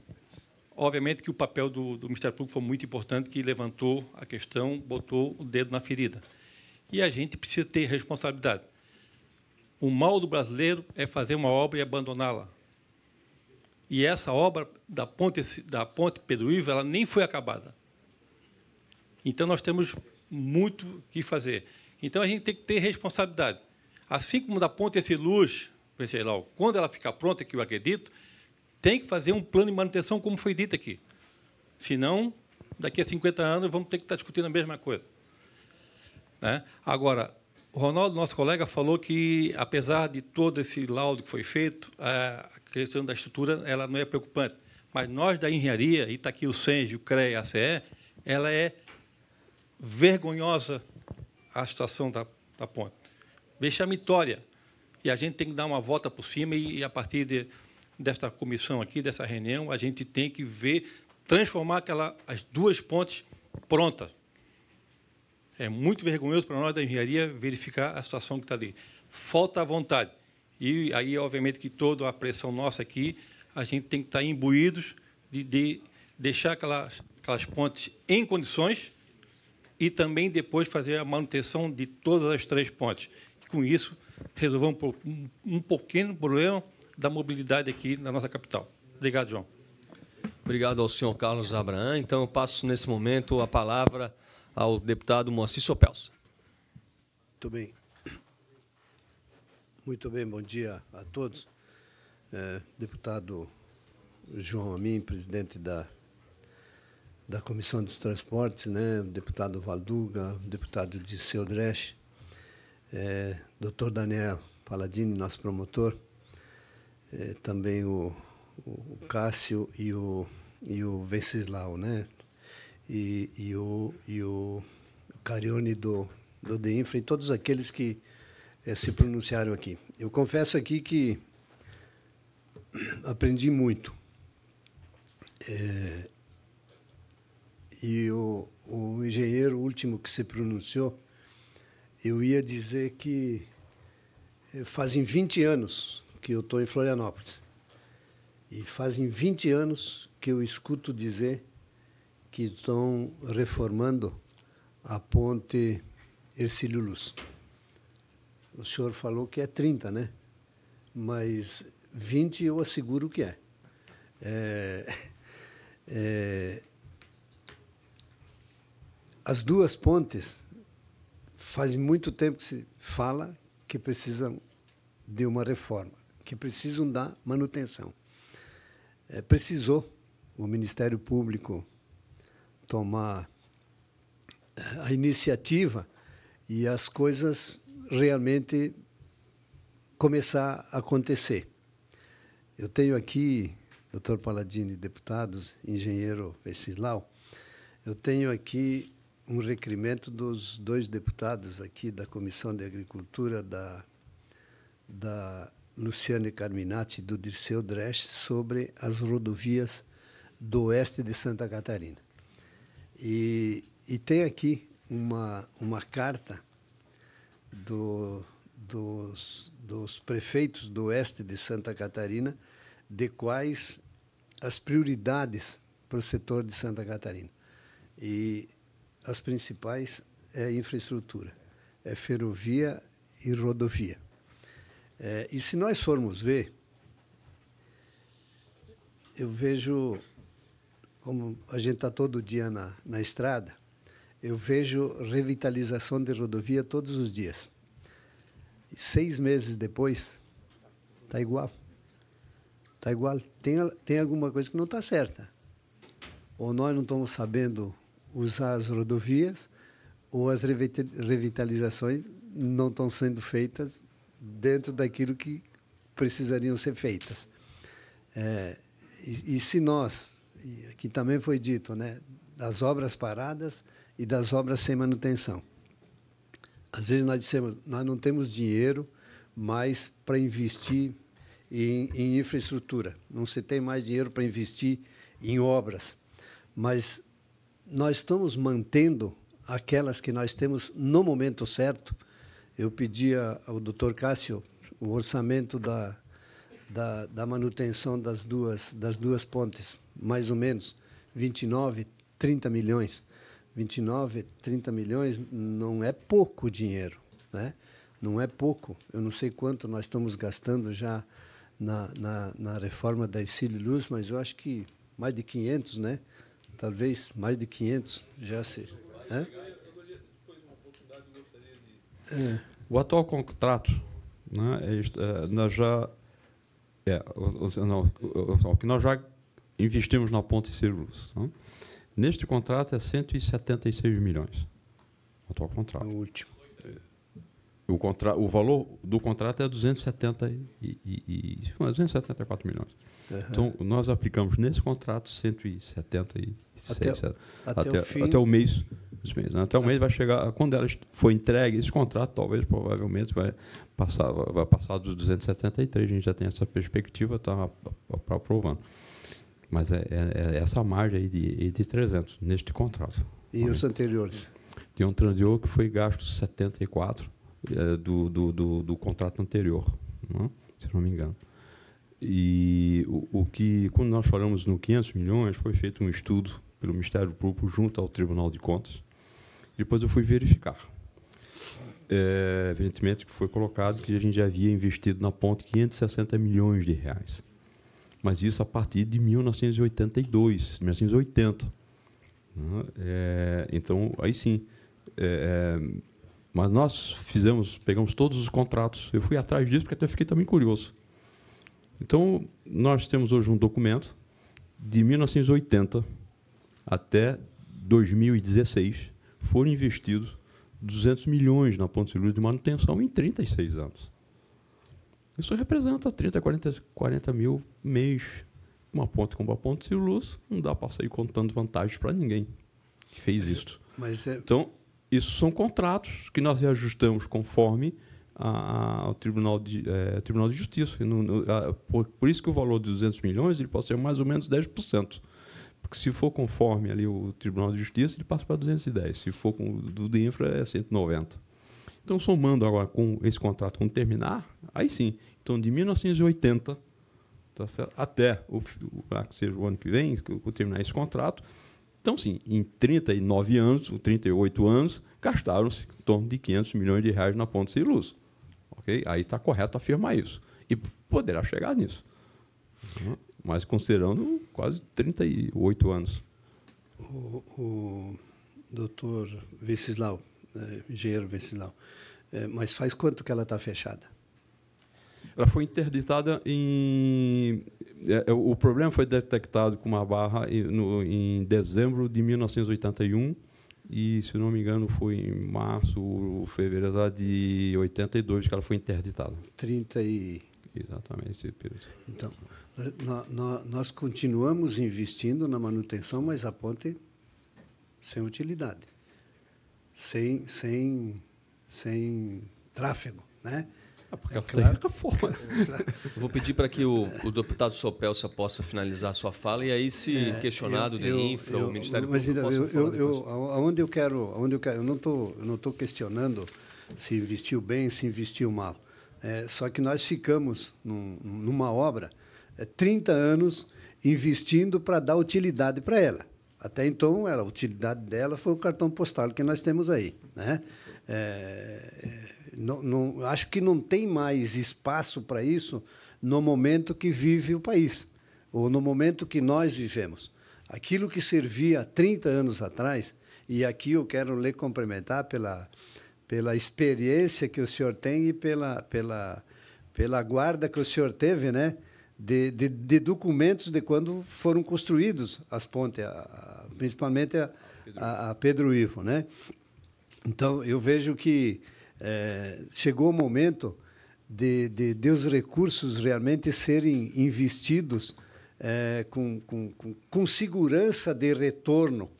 obviamente que o papel do Ministério Público foi muito importante, que levantou a questão, botou o dedo na ferida. E a gente precisa ter responsabilidade. O mal do brasileiro é fazer uma obra e abandoná-la. E essa obra da ponte Pedro Ivo, ela nem foi acabada. Então, nós temos muito o que fazer. Então, a gente tem que ter responsabilidade. Assim como da ponte Ercílio-Luz, quando ela ficar pronta, que eu acredito, tem que fazer um plano de manutenção, como foi dito aqui. Senão, daqui a 50 anos, vamos ter que estar discutindo a mesma coisa. Né? Agora, o Ronaldo, nosso colega, falou que, apesar de todo esse laudo que foi feito, a questão da estrutura ela não é preocupante. Mas nós, da engenharia, e está aqui o SENG, o CREA e a ACE, ela é vergonhosa a situação da ponte. Vexamitória. E a gente tem que dar uma volta por cima e a partir desta comissão aqui, dessa reunião, a gente tem que transformar as duas pontes prontas. É muito vergonhoso para nós da engenharia verificar a situação que está ali. Falta a vontade. E aí, obviamente, que toda a pressão nossa aqui, a gente tem que estar imbuídos de deixar aquelas pontes em condições e também depois fazer a manutenção de todas as 3 pontes. Com isso, resolver um pequeno problema da mobilidade aqui na nossa capital. Obrigado, João. Obrigado ao senhor Carlos Abraham. Então, eu passo, nesse momento, a palavra ao deputado Moacir Sopelsa. Muito bem. Muito bem, bom dia a todos. Deputado João Amin, presidente da Comissão dos Transportes, né? Deputado Valduga, deputado Dirceu Dresch, doutor Daniel Paladini, nosso promotor, também o Cássio e o Venceslau, né? E o Carione do DEINFRA e todos aqueles que se pronunciaram aqui. Eu confesso aqui que aprendi muito. E o engenheiro último que se pronunciou, eu ia dizer que fazem 20 anos que eu estou em Florianópolis. E fazem 20 anos que eu escuto dizer que estão reformando a ponte Ercílio-Luz. O senhor falou que é 30, né? Mas 20 eu asseguro que é. As duas pontes, faz muito tempo que se fala que precisam de uma reforma, que precisam da manutenção. Precisou o Ministério Público tomar a iniciativa e as coisas realmente começar a acontecer. Eu tenho aqui, doutor Paladini, deputados, engenheiro Venceslau, eu tenho aqui um requerimento dos 2 deputados aqui da Comissão de Agricultura, da Luciane Carminati e do Dirceu Dresch, sobre as rodovias do oeste de Santa Catarina. E tem aqui uma carta dos prefeitos do oeste de Santa Catarina de quais as prioridades para o setor de Santa Catarina. E as principais é infraestrutura, é ferrovia e rodovia. E se nós formos ver, eu vejo, como a gente está todo dia na estrada, eu vejo revitalização de rodovia todos os dias. 6 meses depois, está igual. Está igual. Tem alguma coisa que não está certa. Ou nós não estamos sabendo usar as rodovias, ou as revitalizações não estão sendo feitas dentro daquilo que precisariam ser feitas. E se nós, aqui também foi dito, né, das obras paradas e das obras sem manutenção. Às vezes nós dissemos, nós não temos dinheiro mais para investir em infraestrutura, não se tem mais dinheiro para investir em obras, mas nós estamos mantendo aquelas que nós temos no momento certo. Eu pedi ao Dr. Cássio o orçamento da manutenção das duas pontes, mais ou menos 29, 30 milhões. 29, 30 milhões não é pouco dinheiro, né? Não é pouco. Eu não sei quanto nós estamos gastando já na reforma da Ercílio Luz, mas eu acho que mais de 500, né? Talvez mais de 500 já se... Né? O atual contrato, né, nós já... que nós já investimos na ponte Ercílio Luz. Né? Neste contrato é 176 milhões. O atual contrato. O último. O valor do contrato é 274 milhões. Uhum. Então, nós aplicamos nesse contrato 176 até o mês. Né? Até o mês vai chegar, quando ela for entregue, esse contrato provavelmente vai passar dos 273, a gente já tem essa perspectiva, está aprovando. Mas é essa margem aí de 300 neste contrato. E os anteriores? Tem um anterior que foi gasto 74 do contrato anterior, né? Se não me engano. E quando nós falamos no 500 milhões, foi feito um estudo pelo Ministério Público junto ao Tribunal de Contas. Depois eu fui verificar. Evidentemente que foi colocado que a gente já havia investido na ponte 560 milhões de reais. Mas isso a partir de 1982, 1980. Então, aí sim. Mas nós pegamos todos os contratos. Eu fui atrás disso porque até fiquei também curioso. Então, nós temos hoje um documento de 1980 até 2016, foram investidos 200 milhões na ponte Ercílio Luz de manutenção em 36 anos. Isso representa 30, 40 mil mês. Uma ponte como a ponte Ercílio Luz, não dá para sair contando vantagens para ninguém que fez isso. Então, isso são contratos que nós reajustamos conforme ao Tribunal de Justiça. Por isso que o valor de 200 milhões ele pode ser mais ou menos 10%. Porque se for conforme ali o Tribunal de Justiça, ele passa para 210. Se for com o do infra, é 190. Então, somando agora com esse contrato, quando terminar, aí sim. Então, de 1980 tá certo, até que seja o ano que vem, que eu terminar esse contrato, então, sim, em 39 anos, 38 anos, gastaram-se em torno de 500 milhões de reais na ponte Ercílio Luz. Okay? Aí está correto afirmar isso. E poderá chegar nisso. Mas considerando quase 38 anos. O doutor Venceslau, engenheiro Venceslau, mas faz quanto que ela está fechada? Ela foi interditada o problema foi detectado com uma barra em dezembro de 1981 e, se não me engano, foi em março, fevereiro de 82 que ela foi interditada. 30 e... Exatamente, esse período. Então, nós continuamos investindo na manutenção, mas a ponte sem utilidade, sem tráfego, né? Porque claro. Vou pedir para que o deputado Sopelsa possa finalizar a sua fala e aí, se questionado de infra, o Ministério Público possa falar aonde eu quero, eu não estou questionando se investiu bem, se investiu mal. Só que nós ficamos numa obra 30 anos investindo para dar utilidade para ela. Até então, a utilidade dela foi o cartão postal que nós temos aí, né? Acho que não tem mais espaço para isso no momento que vive o país, ou no momento que nós vivemos. Aquilo que servia há 30 anos atrás, E aqui eu quero lhe cumprimentar pela experiência que o senhor tem e pela guarda que o senhor teve, né, de documentos de quando foram construídos as pontes, principalmente a Pedro Ivo, né? Então, eu vejo que chegou o momento de os recursos realmente serem investidos com segurança de retorno,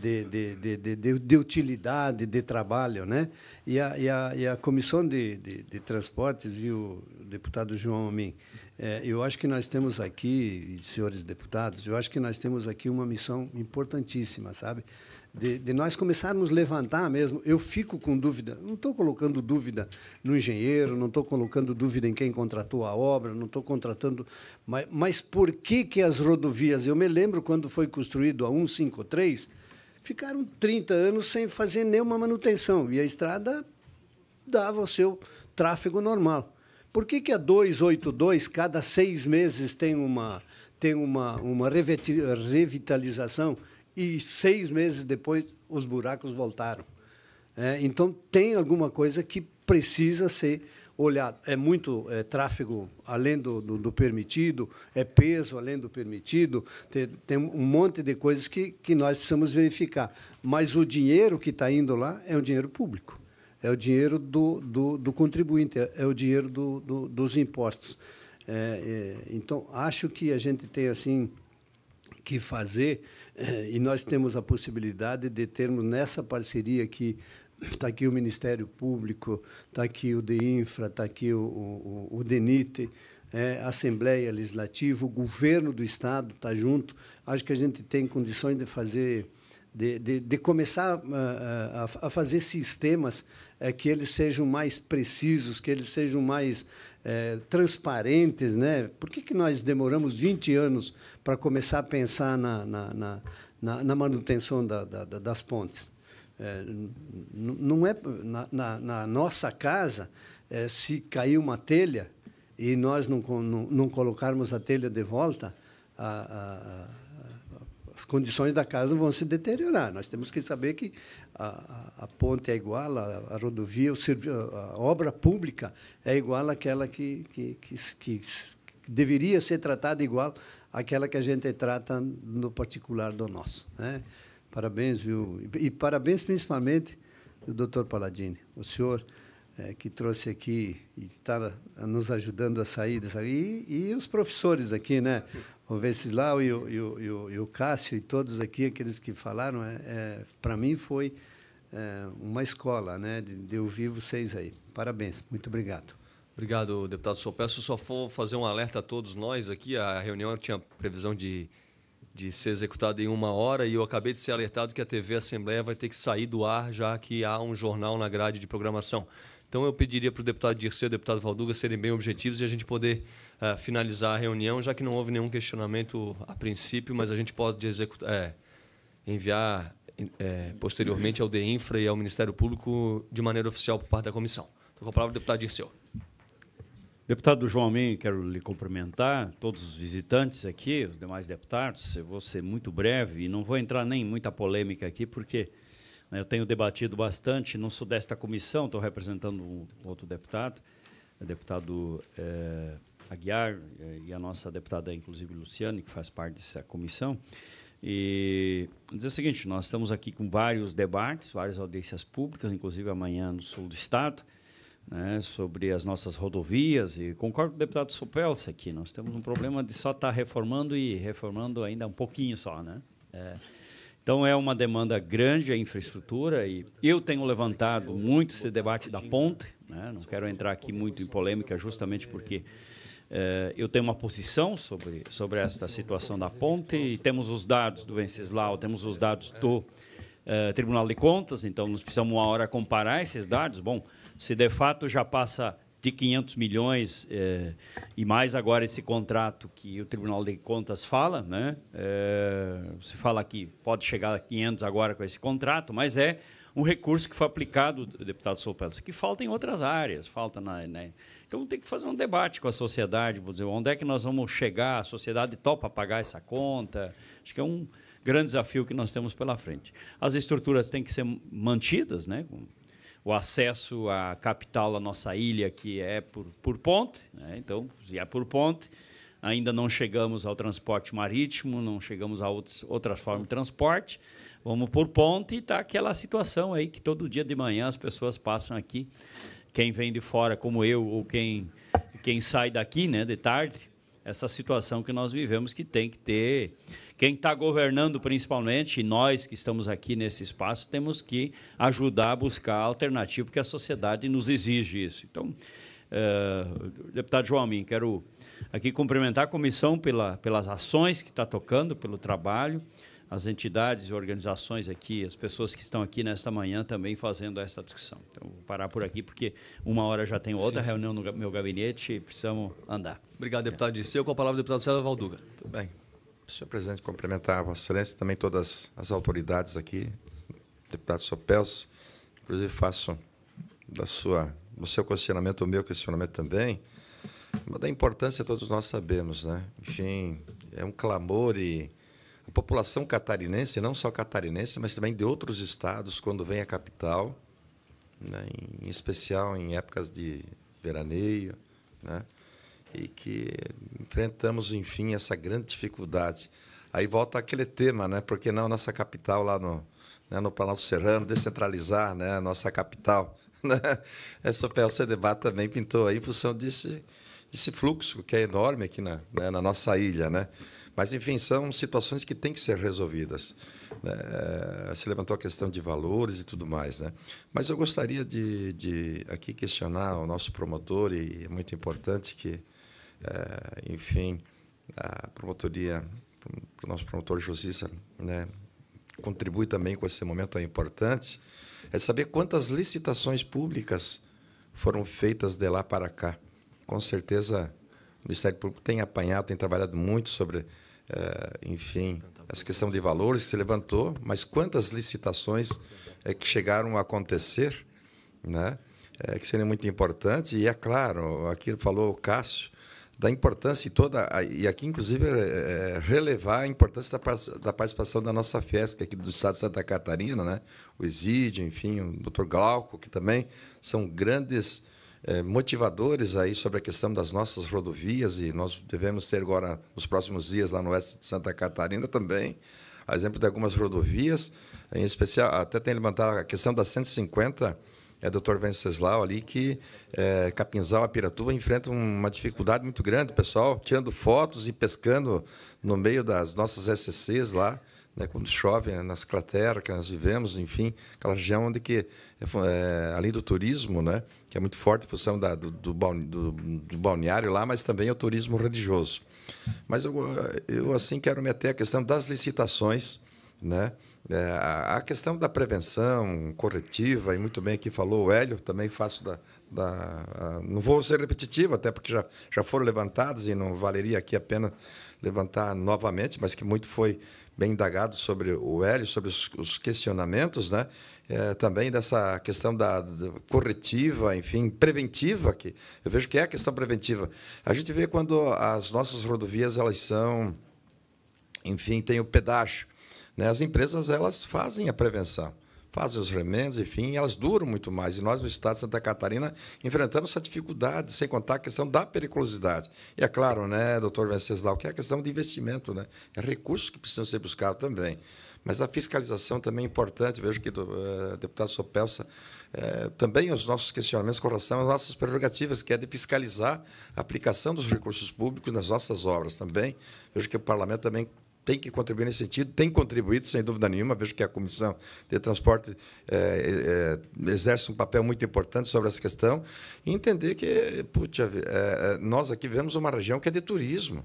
de utilidade, de trabalho, né? E a Comissão de Transportes, viu, deputado João Amin, eu acho que nós temos aqui, senhores deputados, eu acho que nós temos aqui uma missão importantíssima, sabe? De nós começarmos a levantar mesmo. Eu fico com dúvida, não estou colocando dúvida no engenheiro, não estou colocando dúvida em quem contratou a obra, não estou contratando... Mas por que as rodovias... Eu me lembro quando foi construído a 153, ficaram 30 anos sem fazer nenhuma manutenção, e a estrada dava o seu tráfego normal. Por que a 282, cada 6 meses, tem uma revitalização e 6 meses depois os buracos voltaram? Então, tem alguma coisa que precisa ser olhado. É muito tráfego além do permitido, é peso além do permitido, tem um monte de coisas que nós precisamos verificar. Mas o dinheiro que está indo lá é o dinheiro público, é o dinheiro do contribuinte, é o dinheiro dos impostos. Então, acho que a gente tem assim que fazer, e nós temos a possibilidade de termos nessa parceria aqui. Está aqui o Ministério Público, está aqui o DEINFRA, está aqui o DENIT, a Assembleia Legislativa, o Governo do Estado está junto. Acho que a gente tem condições de fazer, de começar a fazer sistemas que eles sejam mais precisos, que eles sejam mais transparentes, né? Por que nós demoramos 20 anos para começar a pensar na manutenção das pontes? Não é na nossa casa, se cair uma telha e nós não colocarmos a telha de volta, as condições da casa vão se deteriorar. Nós temos que saber que a ponte é igual, a rodovia, a obra pública é igual àquela que deveria ser tratada igual àquela que a gente trata no particular do nosso, né? Parabéns, viu? E parabéns principalmente ao doutor Palladini, o senhor que trouxe aqui e está nos ajudando a sair dessa... E os professores aqui, né? O Venceslau e o Cássio e todos aqui, aqueles que falaram, para mim foi uma escola, né? De ouvir vocês aí. Parabéns, muito obrigado. Obrigado, deputado Sopelso. Eu só vou fazer um alerta a todos nós aqui. A reunião tinha previsão de ser executada em 1 hora e eu acabei de ser alertado que a TV Assembleia vai ter que sair do ar, já que há um jornal na grade de programação. Então, eu pediria para o deputado Dirceu e o deputado Valduga serem bem objetivos e a gente poder finalizar a reunião, já que não houve nenhum questionamento a princípio, mas a gente pode enviar posteriormente ao DEINFRA e ao Ministério Público de maneira oficial por parte da comissão. Estou com a palavra do deputado Dirceu. Deputado João Amin, quero lhe cumprimentar, todos os visitantes aqui, os demais deputados. Eu vou ser muito breve e não vou entrar nem em muita polêmica aqui, porque eu tenho debatido bastante, não sou desta comissão, estou representando um outro deputado, o deputado Aguiar, e a nossa deputada, inclusive, Luciane, que faz parte dessa comissão. E dizer o seguinte, nós estamos aqui com vários debates, várias audiências públicas, inclusive amanhã no sul do Estado, né, sobre as nossas rodovias, e concordo com o deputado Sopelso aqui, nós temos um problema de só estar reformando e reformando ainda um pouquinho só, né? Então, é uma demanda grande a infraestrutura, e eu tenho levantado muito esse debate da ponte, né? Não quero entrar aqui muito em polêmica, justamente porque eu tenho uma posição sobre esta situação da ponte, e temos os dados do Venceslau, temos os dados do Tribunal de Contas, então nós precisamos uma hora comparar esses dados. Bom, se de fato já passa de 500 milhões e mais agora esse contrato que o Tribunal de Contas fala, né? Se fala que pode chegar a 500 agora com esse contrato, mas é um recurso que foi aplicado, deputado Sopelso, que falta em outras áreas, falta Então, tem que fazer um debate com a sociedade, vou dizer, onde é que nós vamos chegar, a sociedade topa pagar essa conta. Acho que é grande desafio que nós temos pela frente. As estruturas têm que ser mantidas, né? O acesso à capital, a nossa ilha, que é por ponte, né? Então, se é por ponte, ainda não chegamos ao transporte marítimo, não chegamos a outras formas de transporte, vamos por ponte e está aquela situação aí que todo dia de manhã as pessoas passam aqui, quem vem de fora, como eu, ou quem sai daqui, né, de tarde, essa situação que nós vivemos que tem que ter... Quem está governando, principalmente, e nós que estamos aqui nesse espaço, temos que ajudar a buscar a alternativa, porque a sociedade nos exige isso. Então, deputado João Amin, quero aqui cumprimentar a comissão pelas ações que está tocando, pelo trabalho, as entidades e organizações aqui, as pessoas que estão aqui nesta manhã também fazendo essa discussão. Então, vou parar por aqui, porque 1h já tem outra reunião no meu gabinete e precisamos andar. Obrigado, deputado Dirceu. Com a palavra, o deputado César Valduga. Tudo bem. Senhor presidente, cumprimentar a Vossa Excelência e também todas as autoridades aqui, deputado Sopelsa, inclusive faço do seu questionamento o meu questionamento também, mas da importância todos nós sabemos, né? Enfim, é um clamor e a população catarinense, não só catarinense, mas também de outros estados, quando vem à capital, né? Em especial em épocas de veraneio, né? E que enfrentamos, enfim, essa grande dificuldade. Aí volta aquele tema, né? Por que não a nossa capital lá no Planalto Serrano, descentralizar, né, a nossa capital? Né? Essa PLC debate também pintou aí em função desse fluxo que é enorme aqui na nossa ilha, né? Mas, enfim, são situações que têm que ser resolvidas. Se levantou a questão de valores e tudo mais, né? Mas eu gostaria de aqui questionar o nosso promotor, e é muito importante que, enfim, a promotoria, o nosso promotor de justiça, né, contribui também com esse momento tão importante, é saber quantas licitações públicas foram feitas de lá para cá. Com certeza, o Ministério Público tem apanhado, tem trabalhado muito sobre, enfim, essa questão de valores que se levantou, mas quantas licitações que chegaram a acontecer, né, que seria muito importante. E, é claro, aqui falou o Cássio, da importância e aqui, inclusive, relevar a importância da participação da nossa FESC, aqui do Estado de Santa Catarina, né? O Exídio, enfim, o Dr. Glauco, que também são grandes motivadores aí sobre a questão das nossas rodovias, e nós devemos ter agora, nos próximos dias, lá no oeste de Santa Catarina também, a exemplo de algumas rodovias, em especial, até tem levantado a questão da 150, Dr. Venceslau ali, que Capinzal, Piratuba, enfrentam uma dificuldade muito grande, o pessoal tirando fotos e pescando no meio das nossas SCCs lá, né, quando chove, né, nas crateras que nós vivemos, enfim, aquela região onde que, além do turismo, né, que é muito forte em função do balneário lá, mas também é o turismo religioso. Mas eu assim, quero meter a questão das licitações, né? A questão da prevenção corretiva, e muito bem aqui falou o Hélio, também faço não vou ser repetitivo, até porque já foram levantados e não valeria aqui a pena levantar novamente, mas que muito foi bem indagado sobre o Hélio, sobre os questionamentos, né? Também dessa questão da corretiva, enfim, preventiva, que eu vejo que é a questão preventiva. A gente vê quando as nossas rodovias, elas são, enfim, tem o pedágio, né? As empresas, elas fazem a prevenção, fazem os remendos, enfim, elas duram muito mais. E nós, no estado de Santa Catarina, enfrentamos essa dificuldade, sem contar a questão da periculosidade. E é claro, né, doutor Venceslau, que é a questão de investimento, né? É recursos que precisam ser buscados também. Mas a fiscalização também é importante. Vejo que o deputado Sopelsa, também os nossos questionamentos com relação às nossas prerrogativas, que é de fiscalizar a aplicação dos recursos públicos nas nossas obras também. Vejo que o parlamento também tem que contribuir nesse sentido, tem contribuído, sem dúvida nenhuma. Vejo que a Comissão de Transporte exerce um papel muito importante sobre essa questão, e entender que, nós aqui vivemos uma região que é de turismo,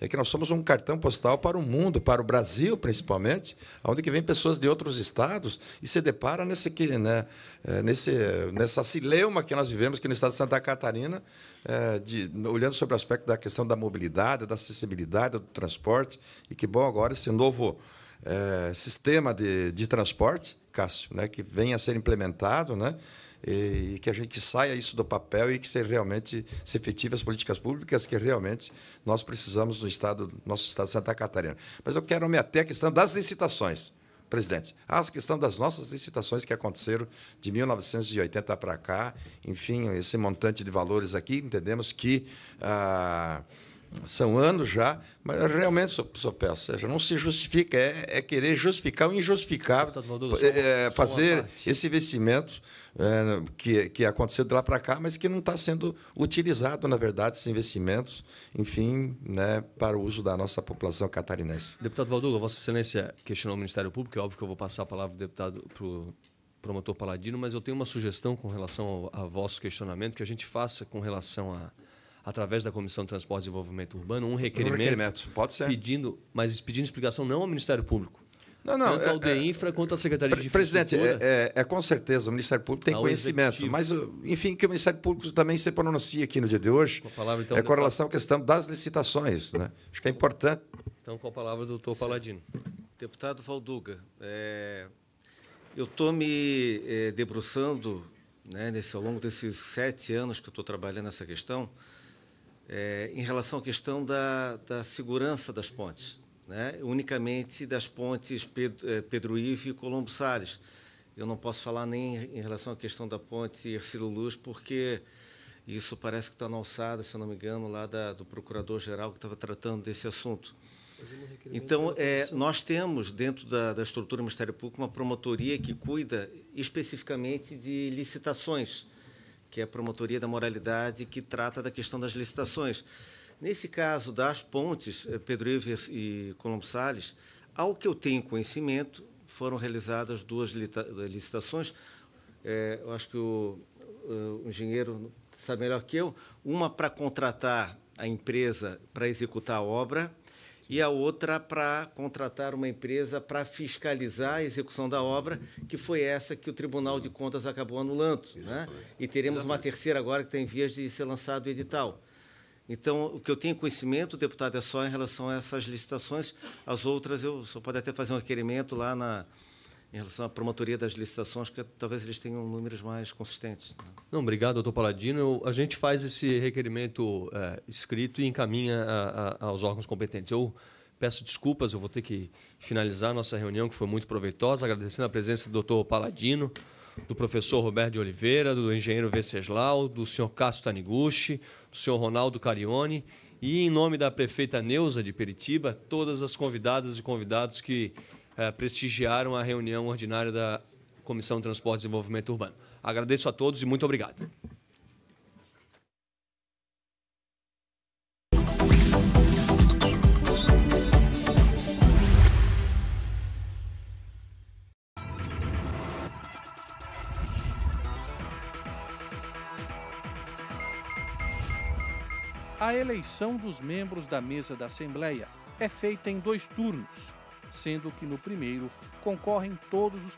é que nós somos um cartão postal para o mundo, para o Brasil, principalmente, onde que vem pessoas de outros estados e se depara nessa cileuma que nós vivemos aqui no estado de Santa Catarina, olhando sobre o aspecto da questão da mobilidade, da acessibilidade, do transporte. E que bom agora esse novo sistema de transporte, Cássio, né, que vem a ser implementado, né, e que a gente saia isso do papel e que se efetive as políticas públicas que realmente nós precisamos no nosso estado de Santa Catarina. Mas eu quero me ater à questão das licitações, presidente. A questão das nossas licitações que aconteceram de 1980 para cá, enfim, esse montante de valores aqui, entendemos que são anos já, mas realmente, senhor Pé, ou seja, não se justifica, é querer justificar o injustificável, fazer esse investimento que aconteceu de lá para cá, mas que não está sendo utilizado, na verdade, esses investimentos, enfim, né, para o uso da nossa população catarinense. Deputado Valduga, Vossa Excelência questionou o Ministério Público, é óbvio que eu vou passar a palavra para o promotor Paladino, mas eu tenho uma sugestão com relação ao vosso questionamento, que a gente faça com relação através da Comissão de Transporte e Desenvolvimento Urbano, um requerimento pode ser. pedindo explicação não ao Ministério Público, não, tanto ao DEINFRA quanto à Secretaria de Infraestrutura. Presidente, com certeza o Ministério Público tem conhecimento, executivo. Mas, enfim, que o Ministério Público também se pronuncia aqui no dia de hoje, com relação à questão das licitações, né? Acho que é importante. Então, com a palavra, doutor Paladino. Deputado Valduga, eu estou me debruçando, né, ao longo desses 7 anos que eu estou trabalhando nessa questão, em relação à questão da segurança das pontes, né, unicamente das pontes Pedro Ivo e Colombo Salles. Eu não posso falar nem em relação à questão da ponte Hercílio Luz, porque isso parece que está na alçada, se eu não me engano, lá do procurador-geral que estava tratando desse assunto. Então, nós temos, dentro da estrutura do Ministério Público, uma promotoria que cuida especificamente de licitações, que é a Promotoria da Moralidade, que trata da questão das licitações. Nesse caso das pontes Pedro Ivo e Colombo Salles, ao que eu tenho conhecimento, foram realizadas 2 licitações. Eu acho que o engenheiro sabe melhor que eu. Uma para contratar a empresa para executar a obra e a outra para contratar uma empresa para fiscalizar a execução da obra, que foi essa que o Tribunal de Contas acabou anulando, né? E teremos uma terceira agora que está em vias de ser lançado o edital. Então, o que eu tenho conhecimento, deputado, é só em relação a essas licitações. As outras, eu só pode até fazer um requerimento lá em relação à promotoria das licitações, que talvez eles tenham números mais consistentes. Não, obrigado, doutor Paladino. A gente faz esse requerimento escrito e encaminha aos órgãos competentes. Eu peço desculpas, eu vou ter que finalizar a nossa reunião, que foi muito proveitosa, agradecendo a presença do doutor Paladino, do professor Roberto de Oliveira, do engenheiro Venceslau, do senhor Cássio Taniguchi, do senhor Ronaldo Carione, e, em nome da prefeita Neuza de Peritiba, todas as convidadas e convidados que prestigiaram a reunião ordinária da Comissão de Transporte e Desenvolvimento Urbano. Agradeço a todos e muito obrigado. A eleição dos membros da mesa da Assembleia é feita em 2 turnos, sendo que no primeiro concorrem todos os